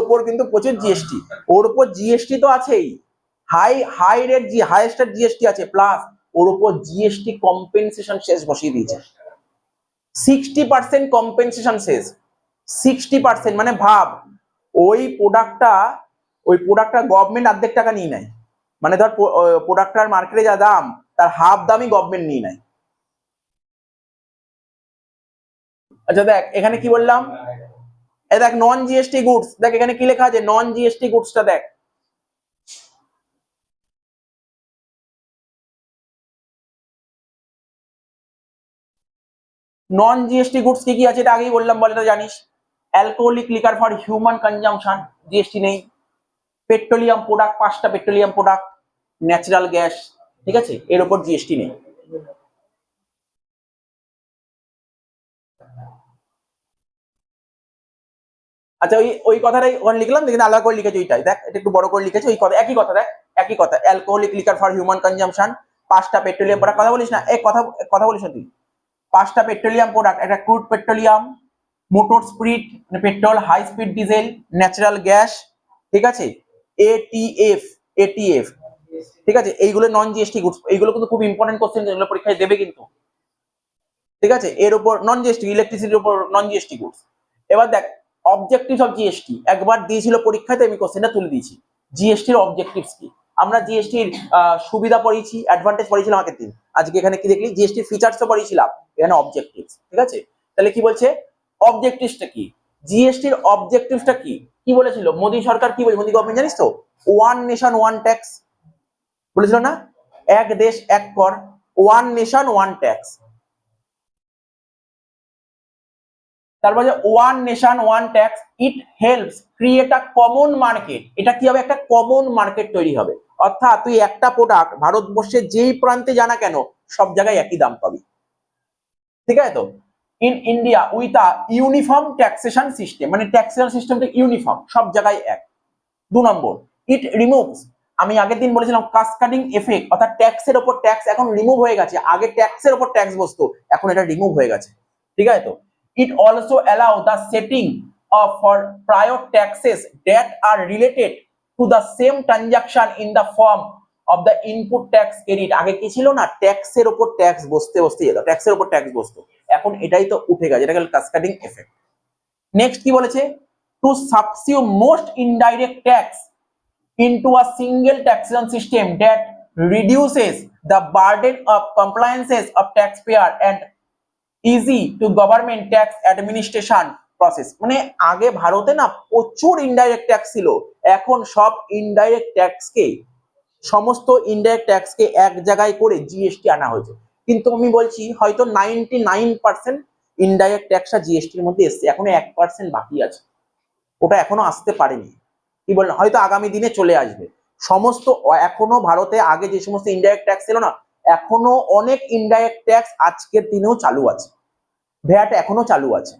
ওপর কিন্তু প্রচুর জিএসটি, ওর উপর জিএসটি তো আছেই, হাই রেট হাইয়েস্ট জিএসটি আছে, প্লাস ওর উপর জিএসটি কম্পেনসেশন শেষ বসিয়ে দিয়েছে, 60% কম্পেনসেশন শেষ, 60%, মানে ভাব, ওই প্রোডাক্টটা গভর্নমেন্ট অর্ধেক টাকা নিয়ে নেয়, মানে ধর প্রোডাক্টটার মার্কেটে যা দাম তার হাফ দামই গভর্নমেন্ট নিয়ে নেয়। আচ্ছা দেখ এখানে কি বললাম, এই দেখ নন জিএসটি গুডস, দেখ এখানে কি লেখা আছে, নন জিএসটি গুডসটা দেখ, নন জিএসটি গুডস কি কি আছে এটা আগেই বললাম, বলে তো জানিস, alcoholic liquor for human consumption GST নেই, পেট্রোলিয়াম প্রোডাক্ট 5টা পেট্রোলিয়াম প্রোডাক্ট, ন্যাচারাল গ্যাস, ঠিক আছে, এর উপর জিএসটি নেই। আচ্ছা ওই কথাটাই ওখানে লিখলাম, দেখি আলাদা করে লিখেছি ওইটাই, দেখ এটা একটু বড় করে লিখেছি, ওই কথা একই কথা, দেখ একই কথা, alcoholic liquor for human consumption, 5টা পেট্রোলিয়াম প্রোডাক্ট, কথা বলিস না, কথা বলিস না তুই, 5টা পেট্রোলিয়াম প্রোডাক্ট, একটা ক্রুড পেট্রোলিয়াম, মোটর স্পিরিট মানে petrol, high speed diesel, natural gas, ঠিক আছে, এটিএফ, এটিএফ, ঠিক আছে, এইগুলো নন জিএসটি গুডস, এইগুলো কিন্তু খুব ইম্পর্টেন্ট কোশ্চেন, এগুলো পরীক্ষায় দেবে কিন্তু, ঠিক আছে, এর উপর নন জিএসটি, ইলেকট্রিসিটির উপর নন জিএসটি গুডস। এবার দেখ অবজেক্টিভ অফ জিএসটি, একবার দিয়েছিল পরীক্ষাতে, আমি কোশ্চেনটা তুলে দিয়েছি, জিএসটির অবজেক্টিভস কি, আমরা জিএসটির সুবিধা পড়িয়েছি, অ্যাডভান্টেজ পড়িয়েছিলাম আগের দিন, আজকে এখানে কি দেখলি, জিএসটির ফিচার্সও পড়িয়েছিলাম, এখানে অবজেক্টিভস, ঠিক আছে? তাহলে কি বলছে, অবজেক্টিভসটা কি, জিএসটির অবজেক্টিভসটা কি, কি বলেছিল মোদী সরকার, কি বলে মোদী গভর্নমেন্ট জানিস তো, ওয়ান নেশন ওয়ান ট্যাক্স বলেছিল না, এক দেশ এক কর, ওয়ান নেশন ওয়ান ট্যাক্স, তারপরে one nation one tax, it helps create a common market, এটা কি হবে, একটা কমন মার্কেট তৈরি হবে, অর্থাৎ তুই একটা প্রোডাক্ট ভারতবর্ষের যেই প্রান্তে জানা কেন সব জায়গায় একই দাম পাবি, ঠিক আছে তো। In India with a uniform taxation system, মানে ট্যাক্সেশন সিস্টেমটা ইউনিফর্ম, সব জায়গায় এক। 2 নম্বর, ইট রিমুভস, আমি আগের দিন বলেছিলাম কাসকেডিং এফেক্ট, অর্থাৎ ট্যাক্সের উপর ট্যাক্স এখন রিমুভ হয়ে গেছে, আগে ট্যাক্সের উপর ট্যাক্স বসতো, এখন এটা রিমুভ হয়ে গেছে, ঠিক আছে তো। It also allow the setting of for prior taxes that are related to the same transaction in the form of the input tax credit. আগে কি ছিল না, ট্যাক্সের উপর ট্যাক্স বসতে যেত, ট্যাক্সের উপর ট্যাক্স বসতো, এখন এটাই তো উঠে গেছে, এটা হলো কাসকেডিং এফেক্ট। নেক্সট কি বলেছে, to subsume most indirect tax into a single taxation system that reduces the burden of compliances of taxpayer and easy to government tax administration process। মানে আগে ভারতে না প্রচুর ইনডাইরেক্ট ট্যাক্স ছিল, এখন সব ইনডাইরেক্ট ট্যাক্সকে, সমস্ত ইনডাইরেক্ট ট্যাক্সকে এক জায়গায় করে জিএসটি আনা হয়েছে। কিন্তু আমি বলছি হয়তো 99% ইনডাইরেক্ট ট্যাক্সটা জিএসটির মধ্যে এসছে, এখনো 1% বাকি আছে, ওটা এখনো আসতে পারেনি। কি বললাম, হয়তো আগামী দিনে চলে আসবে। সমস্ত এখনো ভারতে আগে যে সমস্ত ইনডাইরেক্ট ট্যাক্স ছিল না, এখনো অনেক ইনডাইরেক্ট ট্যাক্স আজকের দিনেও চালু আছে, ভ্যাট এখনো চালু আছে,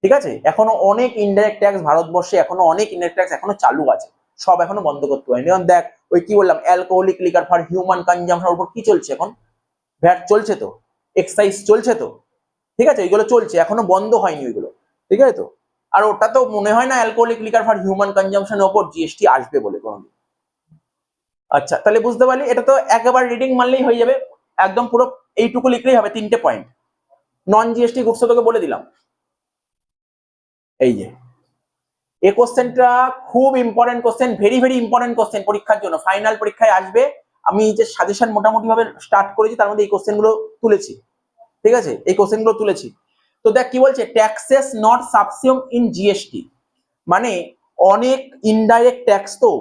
ঠিক আছে। এখনো অনেক ইনডাইরেক্ট ট্যাক্স ভারতবর্ষে, এখনো অনেক ইনডাইরেক্ট ট্যাক্স এখনো চালু আছে, সব এখনো বন্ধ করতে হয়নি। যেমন দেখ ওই কি বললাম, অ্যালকোহলিক লিকার ফর হিউম্যান কনজাম্পশনের উপর কি চলছে এখন, ভ্যাট চলছে তো, এক্সাইজ চলছে তো, ঠিক আছে, ওইগুলো চলছে, এখনো বন্ধ হয়নি ওইগুলো, ঠিক আছে তো। আর ওটা তো মনে হয় না অ্যালকোহলিক লিকার ফর হিউম্যান কনজাম্পশনের উপর জিএসটি আসবে বলে কোনোদিন। আচ্ছা তাহলে বুঝতে পারলি, এটা তো একেবারে রিডিং মারলেই হয়ে যাবে, একদম পুরো এইটুকু লিখলেই হবে, 3টে পয়েন্ট। নন জিএসটি গুডস তোকে বলে দিলাম। এই যে এই কোশ্চেনটা খুব important question, very very important question পরীক্ষার জন্য, ফাইনাল পরীক্ষায় আসবে। আমি যে সাজেশন মোটামুটি ভাবে স্টার্ট করেছি তার মধ্যে এই কোশ্চেন গুলো তুলেছি, ঠিক আছে, এই কোশ্চেন গুলো তুলেছি। তো দেখ কি বলছে, ট্যাক্সেস নট সাবসিউম ইন জিএসটি, মানে অনেক ইনডাইরেক্ট ট্যাক্স তো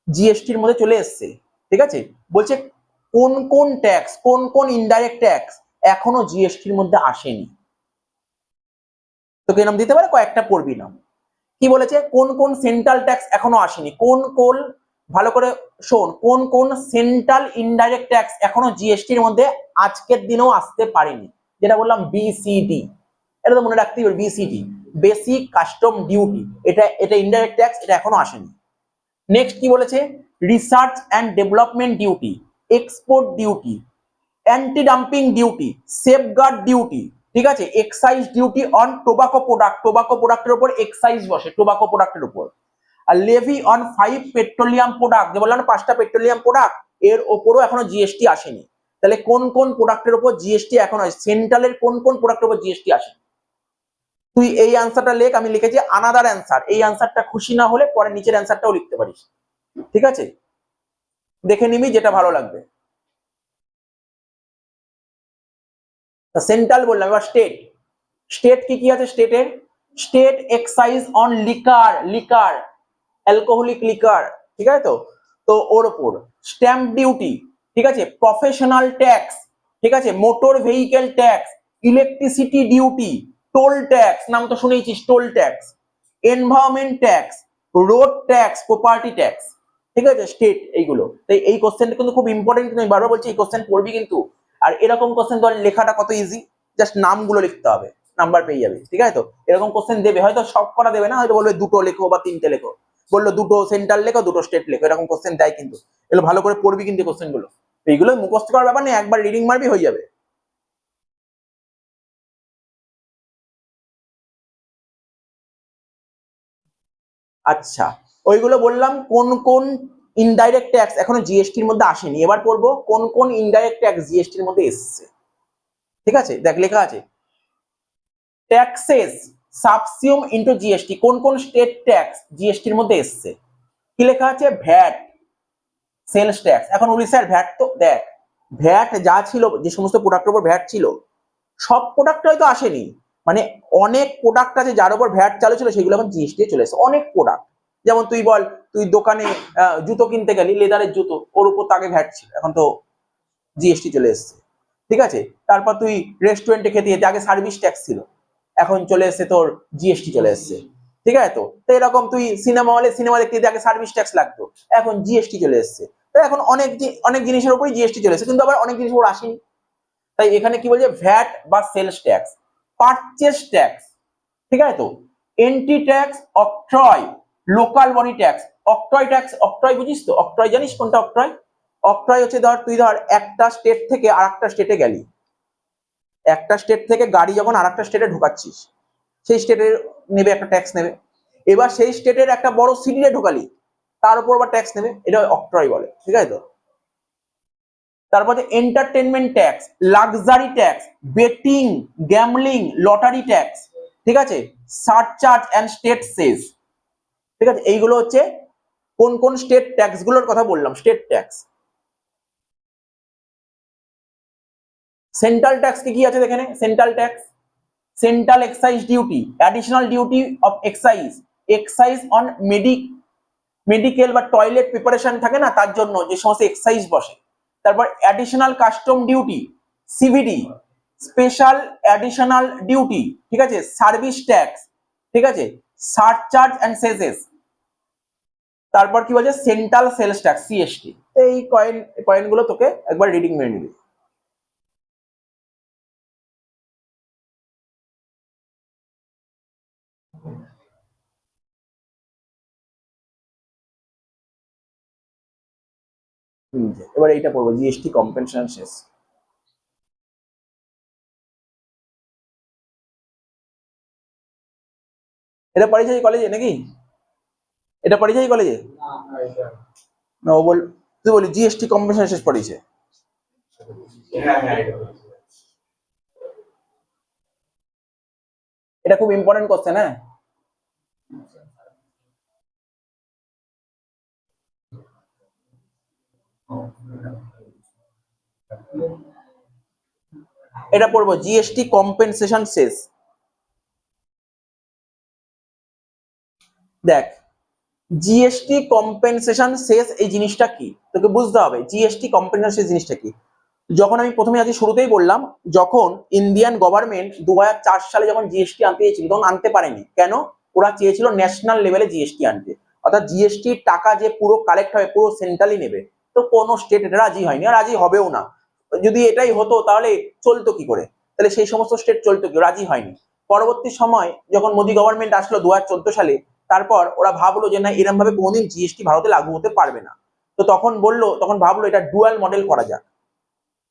জিএসটির মধ্যে চলে এসছে, ঠিক আছে। বলছে কোন কোন ট্যাক্স, কোন কোন ইনডাইরেক্ট ট্যাক্স এখনো জিএসটির মধ্যে আসেনি, তোকে নাম দিতে পারে, কয়েকটা পড়বি নাম। কি বলেছে, কোন কোন সেন্ট্রাল ট্যাক্স এখনো আসেনি, কোন কোন, ভালো করে শোন, কোন কোন সেন্ট্রাল ইনডাইরেক্ট ট্যাক্স এখনো জিএসটির মধ্যে আজকের দিনেও আসতে পারেনি, যেটা বললাম বিসিডি, এটা তো মনে রাখতেই হবে, বিসিডি বেসিক কাস্টম ডিউটি, এটা এটা ইনডাইরেক্ট ট্যাক্স, এটা এখনো আসেনি। নেক্সট কি বলেছে, research and development duty, export duty, anti dumping duty, safeguard duty, ঠিক আছে, excise duty on tobacco product, tobacco প্রোডাক্টের উপর এক্সাইজ বসে, টোবাকো প্রোডাক্টের উপর। আর লেভি অন 5 পেট্রোলিয়াম প্রোডাক্ট, যে বললাম 5টা পেট্রোলিয়াম প্রোডাক্ট, এর ওপরও এখনো জিএসটি আসেনি। তাহলে কোন কোন প্রোডাক্টের উপর জিএসটি এখনো আসে, সেন্ট্রালের কোন কোন প্রোডাক্টের উপর জিএসটি আসে, তুই এই আনসারটা লেখ, আমি লিখেছি আনাদার অ্যান্সার, এই আনসারটা খুশি না হলে পরে নিচের অ্যান্সারটাও লিখতে পারিস, ঠিক আছে, দেখে নিবি যেটা ভালো লাগবে। সেন্ট্রাল বললাম, এবার স্টেট, স্টেট কি কি আছে, স্টেটের state excise on liquor, liquor alcoholic liquor, ঠিক আছে তো। তো ওর ওপর স্ট্যাম্প ডিউটি, ঠিক আছে, প্রফেশনাল ট্যাক্স, ঠিক আছে, motor vehicle tax, electricity duty, toll tax, নাম তো শুনেইছিস, toll tax, environment tax, road tax, property tax, ঠিক আছে, স্টেট এইগুলো। তাই এই কোশ্চেনটা কিন্তু খুব ইম্পর্টেন্ট, কিন্তু আমি বারবার বলছি এই কোশ্চেন পড়বি কিন্তু। আর এরকম কোশ্চেন ধর লেখাটা কত ইজি, জাস্ট নামগুলো লিখতে হবে, নাম্বার পেয়ে যাবে, ঠিক আছে তো। এরকম কোশ্চেন দেবে, হয়তো সব করা দেবে না, হয়তো বলবে 2টো লেখো বা 3টে লেখো, বললো 2টো সেন্ট্রাল লেখো 2টো স্টেট লেখো, এরকম কোশ্চেন দেয় কিন্তু। এগুলো ভালো করে পড়বি কিন্তু কোশ্চেন গুলো, এইগুলো মুখস্থ করার ব্যাপার নেই, একবার রিডিং মারবি হয়ে যাবে। আচ্ছা ওইগুলো বললাম, কোন কোন ইনডাইরেক্ট ট্যাক্স এখনো জিএসটির মধ্যে আসেনি, এবার পড়বো কোন কোন ইনডাইরেক্ট ট্যাক্স জিএসটির মধ্যে এসছে, ঠিক আছে। দেখ লেখা আছে ট্যাক্সেস সাবসিউম ইনটু জিএসটি, কোন কোন স্টেট ট্যাক্স জিএসটির মধ্যে এসছে, কি লেখা আছে, ভ্যাট, সেলস ট্যাক্স। এখন উড়িষ্যার ভ্যাট তো দেখ, ভ্যাট যা ছিল, যে সমস্ত প্রোডাক্টের উপর ভ্যাট ছিল, সব প্রোডাক্ট হয়তো আসেনি, মানে অনেক প্রোডাক্ট আছে যার উপর ভ্যাট চালু ছিল, সেগুলো এখন জিএসটি চলে এসেছে, অনেক প্রোডাক্ট। যেমন তুই বল, তুই দোকানে জুতো কিনতে গেলি, লেদারের জুতো, ওর উপর তো আগে ভ্যাট ছিল, এখন তো জিএসটি চলে এসছে, ঠিক আছে। তারপর তুই রেস্টুরেন্টে খেতে যেতে, আগে সার্ভিস ট্যাক্স ছিল, এখন চলে এসছে তোর জিএসটি চলে এসছে, ঠিক আছে? তো এরকম তুই সিনেমা হলে সিনেমা দেখতে যেতে আগে সার্ভিস ট্যাক্স লাগতো, এখন জিএসটি চলে এসছে। তাই এখন অনেক জিনিসের উপরই জিএসটি চলে এসেছে, কিন্তু আবার অনেক জিনিস ওর আসেনি। তাই এখানে কি বলছে, ভ্যাট বা সেলস ট্যাক্স, পারচেস ট্যাক্স, ঠিক আছে? তো entry tax, octroi, local body tax, octroi tax. Octroi বুঝিস তো? অক্ট্রয় জানিস কোনটা অক্ট্রয়? অক্ট্রয় হচ্ছে তুই ধর একটা স্টেট থেকে আর একটা স্টেটে গেলি, একটা স্টেট থেকে গাড়ি যখন আর একটা স্টেটে ঢোকাচ্ছিস, সেই স্টেটের নেবে একটা ট্যাক্স নেবে। এবার সেই স্টেটের একটা বড় সিটিতে ঢোকালি, তার উপর আবার ট্যাক্স নেবে, এটা অক্ট্রয় বলে, ঠিক আছে? তো তারপর entertainment tax, luxury tax, betting, gambling, lottery tax, ঠিক আছে? সারচার্জ অ্যান্ড স্টেট সেস, ঠিক আছে? এইগুলো হচ্ছে কোন কোন স্টেট ট্যাক্স গুলোর কথা বললাম, স্টেট ট্যাক্স। সেন্ট্রাল ট্যাক্স কি আছে এখানে? Central tax, central excise duty, additional duty of excise, excise on medical বা টয়লেট প্রিপারেশন থাকে না, তার জন্য যে সমস্ত এক্সাইজ বসে। তারপর additional custom duty, CVD, special additional duty, ঠিক আছে? সার্ভিস ট্যাক্স, ঠিক আছে? Surcharge and cesses. তারপর কি বলছে, সেন্ট্রাল সেলস ট্যাক্স, সিএসটি। এই কয়েনগুলো তোকে একবার রিডিং মেরে নিবি। এবার এইটা পড়বো, জিএসটি কম্পেনসেশন শেষ। এটা পড়েছে এই কলেজে নাকি? এটা পড়েছে এই কলেজে? না, ও বল, তুই বলি জিএসটি কম্পেনসেশন শেষ পড়েছে। এটা খুব ইম্পর্টেন্ট কোশ্চেন, হ্যাঁ। এটা পড়বো, জিএসটি কম্পেনসেশন শেষ। দেখ, জিএসটি কম্পেনসেশন শেষ এই জিনিসটা কি তোকে বুঝতে হবে। জিএসটি কম্পেনসেশন শেষ জিনিসটা কি? যখন আমি প্রথমে আজকে শুরুতেই বললাম, যখন ইন্ডিয়ান গভর্নমেন্ট 2004 সালে যখন জিএসটি আনতে চেয়েছিল, তখন আনতে পারেনি। কেন? ওরা চেয়েছিল ন্যাশনাল লেভেলে জিএসটি আনতে, অর্থাৎ জিএসটির টাকা যে পুরো কালেক্ট হবে পুরো সেন্ট্রালই নেবে। তো কোনো স্টেট এটা রাজি হয়নি, আর রাজি হবেও না। যদি এটাই হতো তাহলে চলতো কি করে? তাহলে সেই সমস্ত স্টেট চলতো কি? রাজি হয়নি। পরবর্তী সময় যখন মোদী গভর্নমেন্ট আসলো 2014 সালে, তারপর ওরা ভাবলো যে না, এরকম ভাবে কোনোদিন জিএসটি ভারতে লাগু হতে পারবে না। তো তখন ভাবলো এটা ডুয়াল মডেল করা যাক।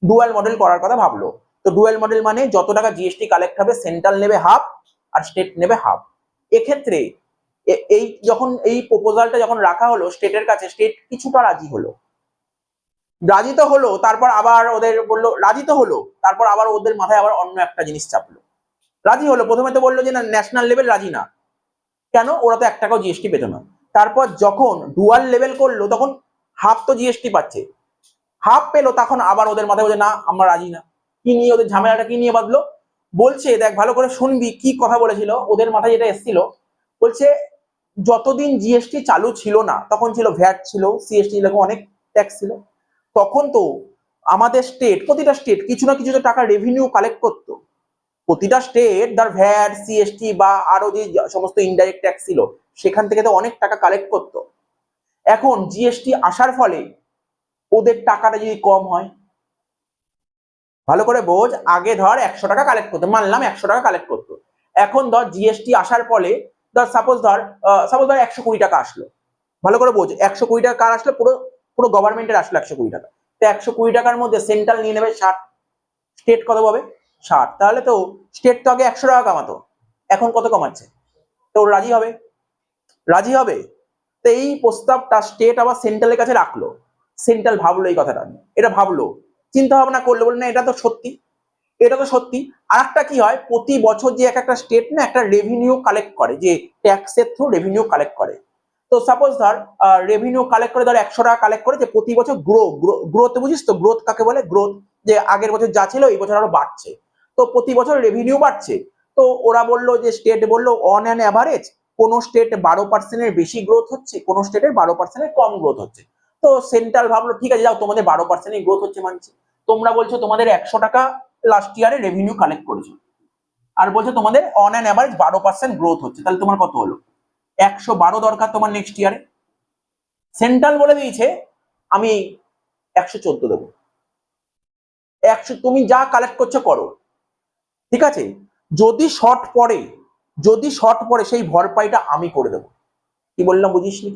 ডুয়াল মডেল করার কথা ভাবলো। তো ডুয়াল মডেল মানে যত টাকা জিএসটি কালেক্ট হবে, সেন্ট্রাল নেবে হাফ আর স্টেট নেবে হাফ। এক্ষেত্রে এই যখন এই প্রপোজালটা যখন রাখা হলো স্টেটের কাছে, স্টেট কিছুটা রাজি হলো। রাজি তো হলো, তারপর আবার ওদের বললো, রাজি তো হলো, তারপর আবার ওদের মাথায় আবার অন্য একটা জিনিস চাপলো। রাজি হলো, প্রথমে তো বললো যে না, ন্যাশনাল লেভেল রাজি না। কেন? ওরা তো 1 টাকাও জিএসটি পেত না। তারপর যখন ডুয়াল লেভেল করলো, তখন হাফ তো জিএসটি পাচ্ছে, হাফ পেলো, তখন আবার ওদের মাথায় বলছে না, আমরা রাজি না। কি নিয়ে ওদের ঝামেলাটা কি নিয়ে বাঁধলো? বলছে, দেখ ভালো করে শুনবি কি কথা বলেছিল। ওদের মাথায় যেটা এসেছিল, বলছে যতদিন জিএসটি চালু ছিল না, তখন ছিল ভ্যাট, ছিল সিএসটি, এরকম অনেক ট্যাক্স ছিল। তখন তো আমাদের স্টেট, প্রতিটা স্টেট কিছু না কিছু তো টাকা রেভিনিউ কালেক্ট করতো। প্রতিটা স্টেট ধর ভ্যাট, সিএসটি বা আরো যে সমস্ত ইনডাইরেক্ট ট্যাক্স ছিল, সেখান থেকে তো অনেক টাকা কালেক্ট করতো। এখন জিএসটি আসার ফলে ওদের টাকাটা যদি কম হয়, ভালো করে বোঝ, আগে ধর 100 টাকা কালেক্ট করতো, মানলাম 100 টাকা কালেক্ট করতো। এখন ধর জিএসটি আসার ফলে, ধর সাপোজ ধর 120 টাকা আসলো। ভালো করে বোঝ, 120 টাকা কার আসলো? পুরো পুরো গভর্নমেন্টের আসলো 120 টাকা। তো 120 টাকার মধ্যে সেন্ট্রাল নিয়ে নেবে 60, স্টেট কত পাবে? 60। তাহলে তো স্টেট তো আগে 100 টাকা কামাতো, এখন কত কমাচ্ছে? তো রাজি হবে? রাজি হবে? তো এই প্রস্তাবটা স্টেট আবার সেন্ট্রালের কাছে রাখলো। সেন্ট্রাল ভাবলো এই কথাটা, এটা ভাবলো, চিন্তা ভাবনা করলো, বললো না এটা তো সত্যি, এটা তো সত্যি। আর একটা কি হয়, প্রতি বছর যে একটা স্টেট না একটা রেভিনিউ কালেক্ট করে, যে ট্যাক্সের থ্রু রেভিনিউ কালেক্ট করে। তো সাপোজ ধর রেভিনিউ কালেক্ট করে ধর 100 টাকা কালেক্ট করে, যে প্রতি বছর গ্রোথ, বুঝিস তো গ্রোথ কাকে বলে? গ্রোথ, যে আগের বছর যা ছিল এই বছর আরো বাড়ছে। তো প্রতি বছর রেভিনিউ বাড়ছে। তো ওরা বললো, যে স্টেট বললো অন অ্যান অ্যাভারেজ কোন স্টেট 12%-এর বেশি গ্রোথ হচ্ছে, কোন স্টেটের 12%-এর কম গ্রোথ হচ্ছে। তো সেন্ট্রাল ভাবলো ঠিক আছে, যাও, তোমাদের 12%-এর গ্রোথ হচ্ছে মানছি। তোমরা বলছো তোমাদের 100 টাকা লাস্ট ইয়ারে রেভিনিউ কালেক্ট করেছো, আর বলছো তোমাদের অন অ্যান অ্যাভারেজ 12% গ্রোথ হচ্ছে, তাহলে তোমার কত হলো? 112 দরকার তোমার নেক্সট ইয়ারে। সেন্ট্রাল বলে দিয়েছে আমি 114 দেবো। 100 তুমি যা কালেক্ট করছো করো, ঠিক আছে। যদি শর্ট পড়ে, সেই ভরপাইটা আমি করে দেবো। কি বললাম বুঝিসনি?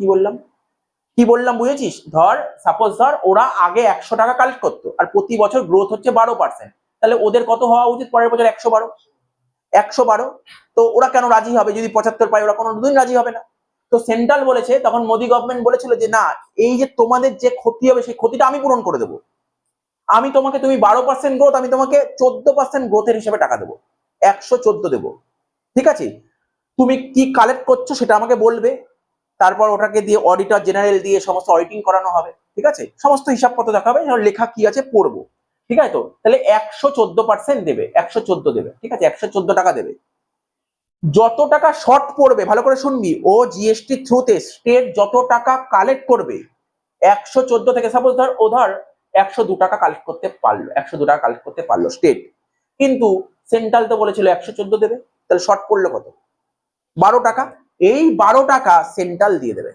কি বললাম বুঝেছিস? ধর সাপোজ ধর ওরা আগে 100 টাকা কালেক্ট করতো আর প্রতি বছর গ্রোথ হচ্ছে 12%, তাহলে ওদের কত হওয়া উচিত পরের বছর? 112। তো ওরা কেন রাজি হবে? যদি 75 পায় ওরা কোনোদিন রাজি হবে না। তো সেন্ট্রাল বলেছে, তখন মোদী গভর্নমেন্ট বলেছিল যে না, এই যে তোমাদের যে ক্ষতি হবে সেই ক্ষতিটা আমি পূরণ করে দেবো। আমি তোমাকে, তুমি 12% গ্রোথ, আমি তোমাকে 14% গ্রোথের হিসেবে টাকা দেবো, 114 দেবো, ঠিক আছে। তুমি কি কালেক্ট করছো সেটা আমাকে বলবে, তারপর ওটাকে দিয়ে অডিটর জেনারেল দিয়ে সমস্ত অডিটিং করানো হবে, ঠিক আছে। সমস্ত হিসাবপত্র দেখা হবে, লেখা কি আছে পড়বো, ঠিক আছে। তো তাহলে 114% দেবে, 114 দেবে, ঠিক আছে, 114 টাকা দেবে। যত টাকা শর্ট পড়বে, ভালো করে শুনবি, ও জিএসটি থ্রুতে স্টেট যত টাকা কালেক্ট করবে 114 থেকে, সাপোজ ধর ও ধর 102 টাকা কালেক্ট করতে পারলো, 102 টাকা কালেক্ট করতে পারলো স্টেট, কিন্তু সেন্ট্রাল তো বলেছিল 114 দেবে, তাহলে শর্ট পড়লো কত? 12 টাকা। এই 12 টাকা সেন্ট্রাল দিয়ে দেবে।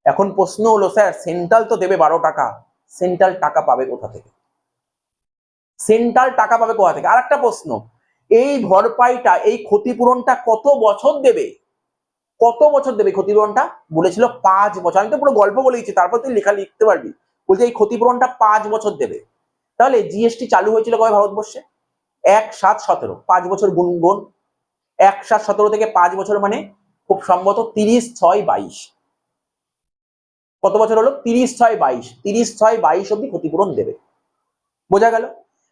এখন প্রশ্ন হলো, স্যার সেন্ট্রাল তো দেবে 12 টাকা, সেন্ট্রাল টাকা পাবে কোথা থেকে? আর একটা প্রশ্ন, এই ভরপাইটা, এই ক্ষতিপূরণটা কত বছর দেবে? ক্ষতিপূরণটা বলেছিল 5 বছর। আমি তো পুরো গল্প বলে দিচ্ছি, তারপর তুই লেখা লিখতে পারবি। বলছে এই ক্ষতিপূরণটা 5 বছর দেবে। তাহলে জিএসটি চালু হয়েছিল কবে ভারতবর্ষে? 1/7/17, 5 বছর গুণ 1/7/17 থেকে 5 বছর মানে খুব সম্ভবত 30/6/22। কত বছর হলো? 30/6/22, 30/6/22 অব্দি ক্ষতিপূরণ দেবে। বোঝা গেল?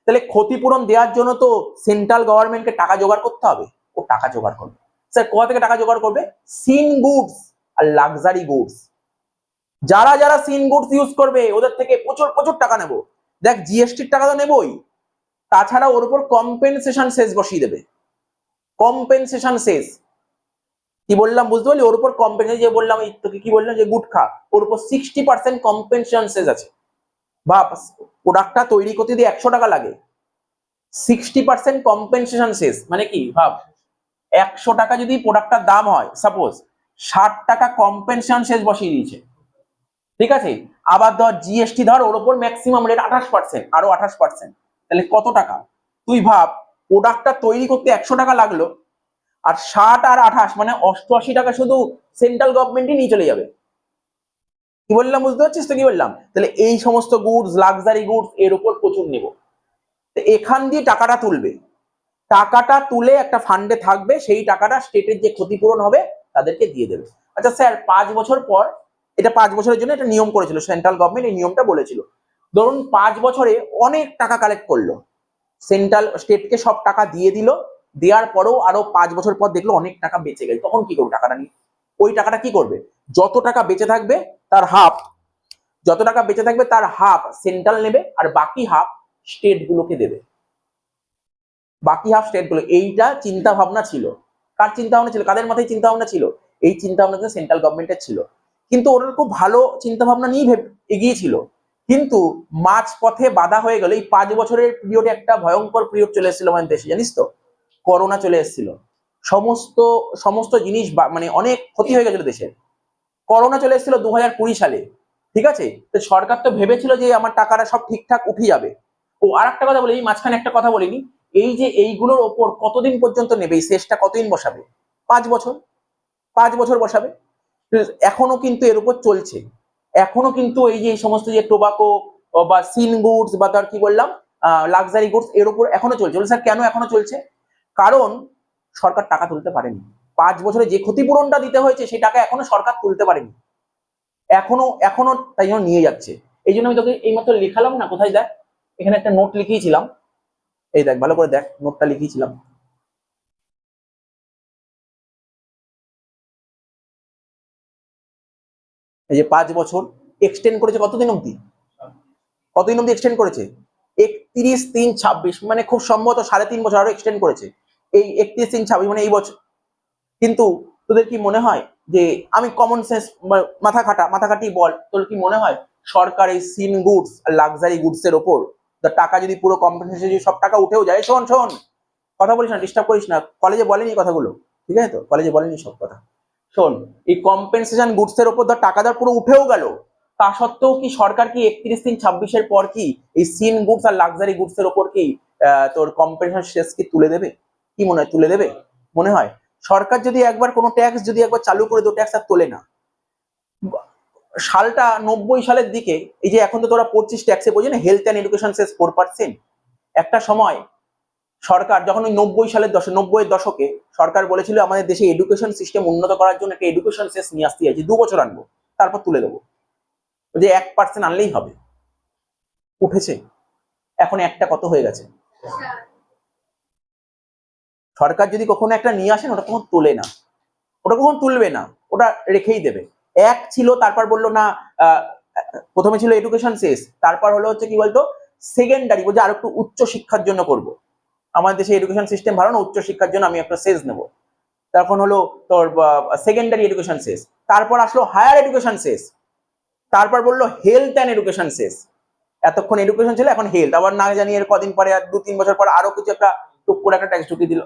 তাহলে ক্ষতিপূরণ দেওয়ার জন্য তো সেন্ট্রাল গভর্নমেন্টকে টাকা জোগাড় করতে হবে, ও টাকা জোগাড় করবে। স্যার কোথা থেকে টাকা জোগাড় করবে? সিন গুডস আর লাক্সারি গুডস। যারা যারা সিন গুডস ইউজ করবে ওদের থেকে প্রচুর প্রচুর টাকা নেবো। দেখ জিএসটির টাকা তো নেবই, তাছাড়া ওর উপর কম্পেনসেশন সেস বসিয়ে দেবে। কম্পেনসেশন সেস কি বললাম বুঝতে পারলি? ওর উপর কম্পেনসেশন, যে বললাম তোকে কি বললাম যে গুটখা, ওর উপর 60% কম্পেনসেশন সেস আছে। বা প্রোডাক্টটা তৈরি করতে যদি 100 টাকা লাগে, 60% কম্পেনসেশন সেস মানে কি ভাব, 100 টাকা যদি প্রোডাক্টটার দাম হয়, সাপোজ 60 টাকা কম্পেনসেশন সেস বসিয়ে দিয়েছে, ঠিক আছে। আবার ধর জিএসটি ধর ওর উপর ম্যাক্সিমাম রেট 28%, আরো 28%, তাহলে কত টাকা? তুই ভাব, প্রোডাক্টটা তৈরি করতে 100 টাকা লাগলো, আর 60 আর 28 মানে 88 টাকা শুধু সেন্ট্রাল গভর্নমেন্টই নিয়ে চলে যাবে। কি বললাম বুঝতে পারছিস তো কি বললাম? তাহলে এই সমস্ত গুডস, লাক্সারি গুডস এর উপর প্রচুর নেব। এখান দিয়ে টাকাটা তুলবে, টাকাটা তুলে একটা ফান্ডে থাকবে, সেই টাকাটা স্টেটের যে ক্ষতিপূরণ হবে তাদেরকে দিয়ে দেবে। আচ্ছা স্যার 5 বছর পর, এটা 5 বছরের জন্য এটা নিয়ম করেছিল সেন্ট্রাল গভর্নমেন্ট, এই নিয়মটা বলেছিল। ধরুন 5 বছরে অনেক টাকা কালেক্ট করলো, সেন্ট্রাল স্টেটকে সব টাকা দিয়ে দিল, দেওয়ার পরেও আরো 5 বছর পর দেখলো অনেক টাকা বেঁচে গেছে, তখন কি করবে টাকাটা নিয়ে? ওই টাকাটা কি করবে? যত টাকা বেঁচে থাকবে তার হাফ, সেন্ট্রাল নেবে, আর বাকি হাফ স্টেট গুলোকে দেবে। এইটা চিন্তা ভাবনা ছিল। কার চিন্তা ভাবনা ছিল? কাদের মাথায় চিন্তা ভাবনা ছিল? এই চিন্তা ভাবনা সেন্ট্রাল গভর্নমেন্টের ছিল। কিন্তু ওরা খুব ভালো চিন্তা ভাবনা নিয়ে এগিয়েছিল, কিন্তু মাঝ পথে বাধা হয়ে গেল। এই 5 বছরের পিরিয়ডে একটা ভয়ঙ্কর পিরিয়ড চলে এসেছিল আমাদের দেশে, জানিস তো? করোনা চলে এসেছিল, সমস্ত সমস্ত জিনিস মানে অনেক ক্ষতি হয়ে গেছিল দেশের। করোনা চলে এসেছিল 2020 সালে, ঠিক আছে। তো সরকার তো ভেবেছিল যে আমার টাকাটা সব ঠিকঠাক উঠে যাবে। ও আর একটা কথা বলি, মাঝখানে একটা কথা বলিনি, এই যে এইগুলোর ওপর কতদিন পর্যন্ত নেবে, এই শেষটা কতদিন বসাবে? 5 বছর, 5 বছর বসাবে। এখনো কিন্তু এর উপর চলছে, এখনো কিন্তু এই যে সমস্ত যে টোবাকো বা সিন গুডস বা তার কি বললাম লাক্সারি গুডস, এর উপর এখনো চলছে। স্যার কেন এখনো চলছে? কারণ সরকার টাকা তুলতে পারেনি। 5 বছরে যে ক্ষতিপূরণটা দিতে হয়েছে সেই টাকা এখনো সরকার তুলতে পারেনি, এখনো তাই জন্য নিয়ে যাচ্ছে। এই জন্য আমি তোকে এইমাত্র লিখালাম না, কোথায় দেখ, এখানে একটা নোট লিখিয়েছিলাম, এই দেখ ভালো করে দেখ, নোটটা লিখিয়েছিলাম। এই যে 5 বছর এক্সটেন্ড করেছে কতদিন অব্দি? এক্সটেন্ড করেছে? 31/3/26, মানে খুব সম্ভবত 3.5 বছর আরো এক্সটেন্ড করেছে। এই 31/3/26 মানে এই বছর। কিন্তু তোদের কি মনে হয় যে, আমি কমন সেন্স মাথা খাটি বল, তোর কি মনে হয় সরকার এই সিন গুডস আর লাক্সারি গুডস এর ওপর টাকা যদি পুরো কম্পেনসেশন সব টাকা উঠেও যায়, শোন শোন কথা বলিস না, ডিস্টার্ব করিস না, কলেজে বলেনি কথাগুলো, ঠিক আছে তো? কলেজে বলেনি সব কথা। শোন, এই কম্পেনসেশন গুডস এর উপর ধর টাকাদার পুরো উঠেও গেল, তা সত্ত্বেও কি সরকার কি 31/3/26 পর কি এই সিন গুডস আর লাক্সারি গুডস এর উপর কি তোর কম্পেনসেশন শেষ কি তুলে দেবে? কি মনে হয় তুলে দেবে? মনে হয় সরকার যদি একবার কোনো ট্যাক্স যদি একবার চালু করে দেয়, ট্যাক্স আর তোলে না। সালটা 90 সালের দিকে, এই যে এখন তো তোরা পড়ছিস ট্যাক্সে, বোঝে না, হেলথ অ্যান্ড এডুকেশন সেস 4%। একটা সময় সরকার যখন ওই 90-এর দশকে সরকার বলেছিল আমাদের দেশে এডুকেশন সিস্টেম উন্নত করার জন্য একটা এডুকেশন সেস নিয়ে আসতে চাইছি, 2 বছর আনবো, তারপর তুলে দেবো, যে 1% আনলেই হবে। উঠেছে, এখন একটা কত হয়ে গেছে। সরকার যদি কখনো একটা নিয়ে আসেন, ওটা কখনো তোলে না, ওটা কখনো তুলবে না, ওটা রেখেই দেবে। এক ছিল, তারপর বললো না, প্রথমে ছিল এডুকেশন সেস, তারপর হলো হচ্ছে কি বলতো সেকেন্ডারি, বলছে আর একটু উচ্চ শিক্ষার জন্য করব, আমার দেশে এডুকেশন সিস্টেম ভালো না, উচ্চ শিক্ষার জন্য আমি একটা সেস নেব। তখন হলো তোর সেকেন্ডারি এডুকেশন সেস, তারপর আসলো হায়ার এডুকেশন সেস, তারপর বললো হেলথ অ্যান্ড এডুকেশন সেস। এতক্ষণ এডুকেশন ছিল, এখন হেলথ, আবার না জানি এর কদিন পরে আর 2-3 বছর পর আরো কিছু একটা টুক করে একটা ট্যাক্স ঢুকিয়ে দিল।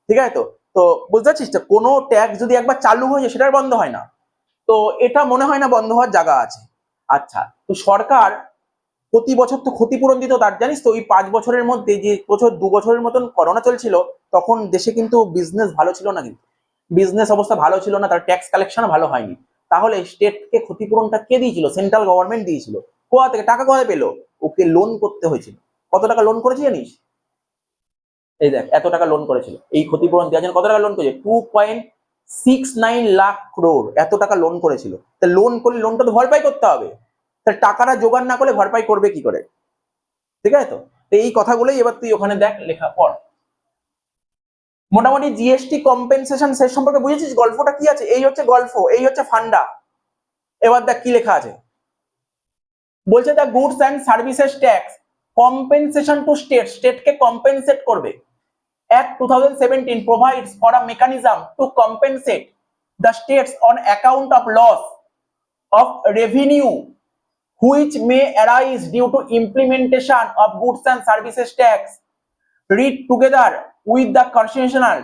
ঠিক আছে, তো তো বুঝতে পারছিস তো, কোনো ট্যাক্স যদি একবার চালু হয়ে যায় সেটা আর বন্ধ হয় না। তো এটা মনে হয় না বন্ধ হওয়ার জায়গা আছে। আচ্ছা, তো সরকার প্রতি বছর তো ক্ষতিপূরণ দিত, তার জানিস তো ওই 5 বছরের মধ্যে, যে বছর 2 বছরের মতন করোনা চলছিল, তখন দেশে কিন্তু বিজনেস ভালো ছিল না, কিন্তু বিজনেস অবস্থা ভালো ছিল না, তার ট্যাক্স কালেকশন ভালো হয়নি। তাহলে স্টেটকে ক্ষতিপূরণটা কে দিয়েছিল? সেন্ট্রাল গভর্নমেন্ট দিয়েছিল। কোথা থেকে টাকা, কোথায় পেলো? ওকে লোন করতে হয়েছিল। কত টাকা লোন করেছে জানিস? এই দেখ, এত টাকা লোন করেছিল এই ক্ষতিপূরণ দেওয়ার জন্য। কত টাকা লোন করেছে? 2.69 লাখ crore, এত টাকা লোন করেছিল। তা লোন করলে লোনটা তো ভরপাই করতে হবে, তা টাকাটা জোগাড় না করলে ভরপাই করবে কি করে? ঠিক আছে, তো এই কথাগুলোই এবার তুই ওখানে দেখ, লেখা পড়। মোটামুটি জিএসটি কম্পেনসেশন শেষ সম্পর্কে বুঝেছিস? গল্পটা কি আছে? এই হচ্ছে গল্প, এই হচ্ছে ফান্ডা। এবার দেখ কি লেখা আছে। বলছে the goods and services tax compensation to state, স্টেটকে কম্পেনসেট করবে। Act 2017 provides for a mechanism to compensate the states on account of loss of revenue which may arise due to implementation of goods and services tax. Read together with the constitutional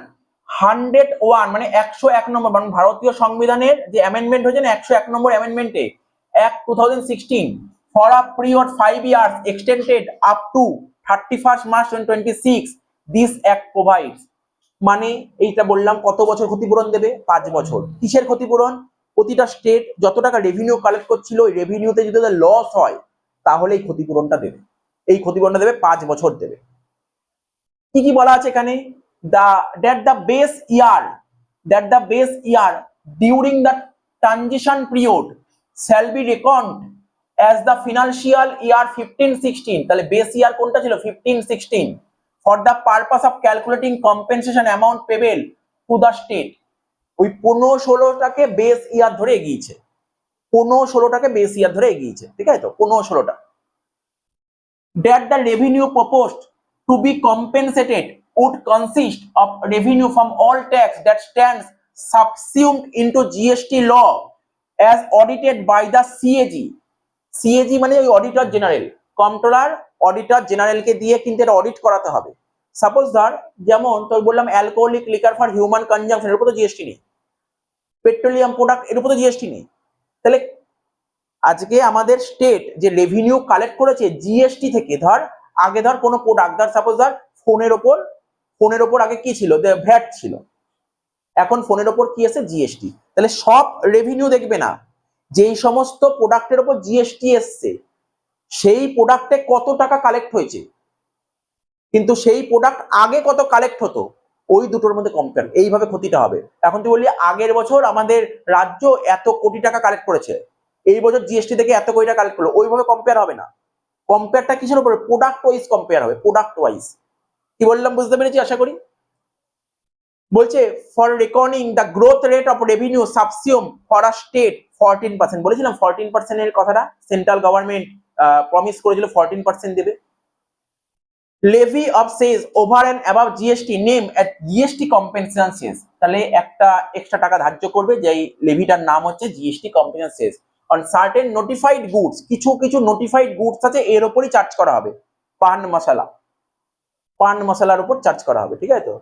101, মানে 101 নম্বর, মানে ভারতীয় সংবিধানের যে amendment হয়েছে না, 101 নম্বর অ্যামেন্ডমেন্টে, Act 2016 for a period 5 years extended up to 31st March 2026. This act provides, মানে এইটা বললাম, কত বছর ক্ষতিপূরণ দেবে? 5 বছর। কিসের ক্ষতিপূরণ? প্রতিটা স্টেট যত টাকা রেভিনিউ কালেক্ট করছিল, ওই রেভিনিউতে যদি লস হয়, তাহলে এই ক্ষতিপূরণটা দেবে। এই ক্ষতিপূরণটা দেবে, 5 বছর দেবে। কি কি বলা আছে এখানে? The base year during the transition period shall be reckoned as the financial year 15-16। তাহলে বেস ইয়ার কোনটা ছিল? 15-16। For the purpose of calculating compensation amount payable to the state. ওই 15-16টাকে বেস ইয়ার ধরে এগিয়েছে, 15-16টাকে বেস ইয়ার ধরে এগিয়েছে। ঠিক আছে, তো 15-16টা। That the revenue proposed to be compensated would consist of revenue from all tax that stands subsumed into GST law as audited by the CAG. CAG মানে ওই অডিটর জেনারেল, কন্ট্রোলার অডিটর জেনারেলকে দিয়ে কিন্তু এটা অডিট করাতে হবে। Suppose ধর, যেমন তোর বললাম alcoholic liquor for human consumption, এর উপর তো জিএসটি নেই। পেট্রোলিয়াম প্রোডাক্ট, এর উপর তো জিএসটি নেই। তাহলে আজকে আমাদের স্টেট যে রেভিনিউ কালেক্ট করেছে জিএসটি থেকে, ধর আগে ধর কোনো প্রোডাক্ট, ধর সাপোজ ধর ফোনের ওপর আগে কি ছিল? ভ্যাট ছিল, এখন ফোনের ওপর কি আছে? জিএসটি। তাহলে সব রেভিনিউ দেখবে না, যেই সমস্ত প্রোডাক্টের ওপর জিএসটি এসছে সেই প্রোডাক্টে কত টাকা কালেক্ট হয়েছে, কিন্তু সেই প্রোডাক্ট আগে কত কালেক্ট হতো, ওই দুটোর মধ্যে কম্পেয়ার, এইভাবে ক্ষতিটা হবে। এখন তুই বললি আগের বছর আমাদের রাজ্য এত কোটি টাকা কালেক্ট করেছে, এই বছর জিএসটি থেকে এত কোটি টাকা কালেক্ট করলো, ওইভাবে কম্পেয়ার হবে না। কম্পেয়ারটা কিসের উপরে? প্রোডাক্ট ওয়াইজ কম্পেয়ার হবে, প্রোডাক্ট ওয়াইজ। কি বললাম বুঝতে পেরেছি আশা করি? বলছে for recording the growth rate of revenue subsume for a state 14%। বলেছিলাম 14% এর কথাটা, সেন্ট্রাল গভর্নমেন্ট প্রমিস করেছিল 14% দেবে। Levy of cess over and above GST name at GST compensation cess. তাহলে একটা এক্সট্রা টাকা ধার্য করবে, যেই লেভিটার নাম হচ্ছে GST compensation Sage on certain notified goods. কিছু কিছু নোটিফাইড গুডস আছে, এর উপরই চার্জ করা হবে। পান মশলার উপর চার্জ করা হবে। ঠিক আছে, তো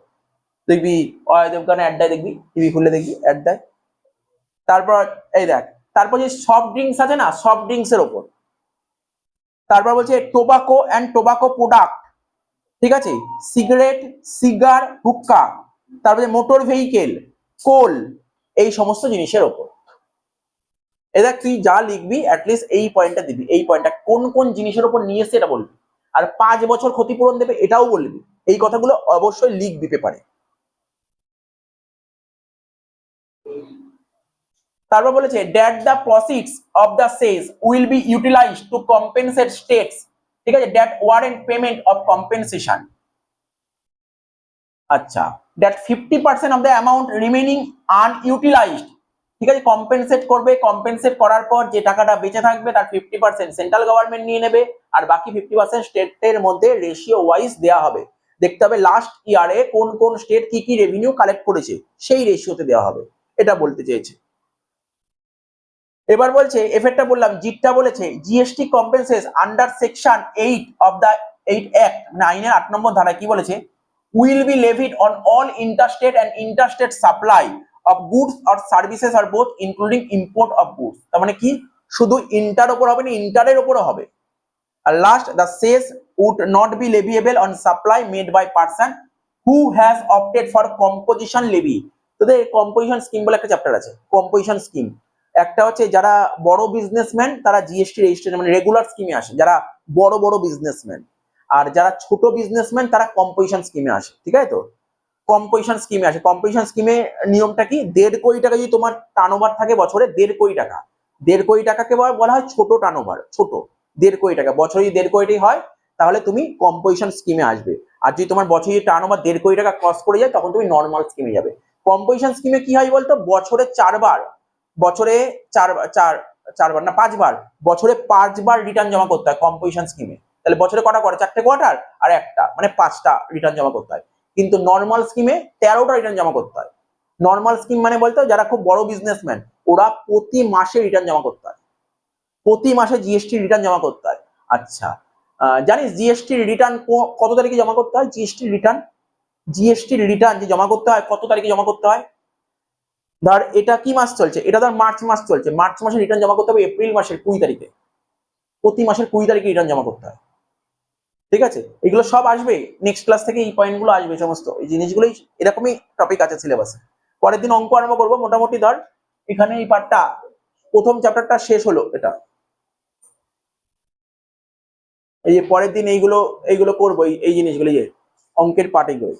দেখবি অজয় দেবগানের অ্যাড দেয়, দেখবি টিভি খুললে দেখবি অ্যাড দেয়, তারপর এই দেখ, তারপর যে সফট ড্রিঙ্কস আছে না, সফট ড্রিঙ্কস এর ওপর। তারপর বলছে টোবাকো অ্যান্ড টোবাকো প্রোডাক্ট, ঠিক আছে, সিগারেট, সিগার, হুক্কা, তারপরে মোটর ভেহিকেল, কোল, এই সমস্ত জিনিসের ওপর। এটা তুই যা লিখবি অ্যাটলিস্ট এই পয়েন্টটা দিবি, এই পয়েন্টটা কোন কোন জিনিসের উপর নিয়ে এসে এটা বলবি, আর 5 বছর ক্ষতিপূরণ দেবে এটাও বলবি। এই কথাগুলো অবশ্যই লিখবি পেপারে। তারপর বলেছে that the proceeds of the cess will be utilised to compensate states, ঠিক আছে, that warrant payment of compensation. আচ্ছা, that 50% of the amount remaining unutilised, ঠিক আছে, কম্পেনসেট করবে, কম্পেনসেট করার পর যে টাকাটা বেঁচে থাকবে তার 50% সেন্ট্রাল গভর্নমেন্ট নিয়ে নেবে, আর বাকি 50% স্টেটের মধ্যে রেশিও ওয়াইজ দেওয়া হবে। দেখতে হবে লাস্ট ইয়ারে কোন কোন স্টেট কি কি রেভিনিউ কালেক্ট করেছে, সেই রেশিওতে দেওয়া হবে, এটা বলতে চেয়েছে। এবার বলছে এফেক্টটা বললাম, জিটটা বলেছে GST compensates under section 8 of the 8 act, মানে আইনের 8 নম্বর ধারায় কি বলেছে, will be levied on all interstate and interstate supply of goods or services or both including import of goods। তার মানে কি, শুধু ইন্টার উপর হবে না, ইন্টারের উপরও হবে। আর last, the cess would not be leviable on supply made by person who has opted for composition levy। তোদের কম্পোজিশন স্কিম বলে একটা চ্যাপ্টার আছে, কম্পোজিশন স্কিম। একটা হচ্ছে যারা বড় বিজনেসম্যান তারা জিএসটি রেজিস্ট্রেশন মানে রেগুলার স্কিমে আসে, যারা বড় বড় বিজনেসম্যান, আর যারা ছোট বিজনেসম্যান তারা কম্পোজিশন স্কিমে আসে, ঠিক আছে। তো কম্পোজিশন স্কিমে আসে, কম্পোজিশন স্কিমে নিয়মটা কি, 1.5 কোটি টাকা যদি তোমার টার্নওভার থাকে বছরে, 1.5 কোটি টাকা, 1.5 কোটি টাকাকে বলা হয় ছোট টার্নওভার, ছোট 1.5 কোটি টাকা, বছরে যদি 1.5 কোটি হয় তাহলে তুমি কম্পোজিশন স্কিমে আসবে। আর যদি তোমার বছরে টার্নওভার 1.5 কোটি টাকা ক্রস করে যায় তখন তুমি নর্মাল স্কিমে যাবে। কম্পোজিশন স্কিমে কি হয় বলতো, বছরে 4 বার, বছরে 4 বার না 5 বার, বছরে 5 বার রিটার্ন জমা করতে হয় কম্পোজিশন স্কিমে। তাহলে বছরে কটা করে, 4টে কোয়ার্টার আর একটা, মানে 5টা রিটার্ন জমা করতে হয়। কিন্তু নর্মাল স্কিমে 13টা রিটার্ন জমা করতে হয়। নর্মাল স্কিম মানে বলতো যারা খুব বড় বিজনেসম্যান ওরা প্রতি মাসে রিটার্ন জমা করতে হয়, প্রতি মাসে জিএসটি রিটার্ন জমা করতে হয়। আচ্ছা, জানিস জিএসটি রিটার্ন কত তারিখে জমা করতে হয়? জিএসটি রিটার্ন, জিএসটি রিটার্ন যে জমা করতে হয় কত তারিখে জমা করতে হয়? ধর এটা কি মাস চলছে, এটা ধর মার্চ মাস চলছে, মার্চ মাসে রিটার্ন জমা করতে হবে এপ্রিল মাসের 20 তারিখে, প্রতি মাসের 20 তারিখে রিটার্ন জমা করতে হয়, ঠিক আছে। এগুলো সব আসবে নেক্সট ক্লাস থেকে, এই পয়েন্টগুলো আসবে সমস্ত, এই জিনিসগুলোই এরকমই টপিক আছে সিলেবাসে। পরের দিন অঙ্ক আরম্ভ করবো, মোটামুটি ধর এখানে এই পার্টটা, প্রথম চ্যাপ্টারটা শেষ হলো এটা, এই যে পরের দিন এইগুলো এইগুলো করবো, এই জিনিসগুলো, যে অঙ্কের পার্ট এগুলো।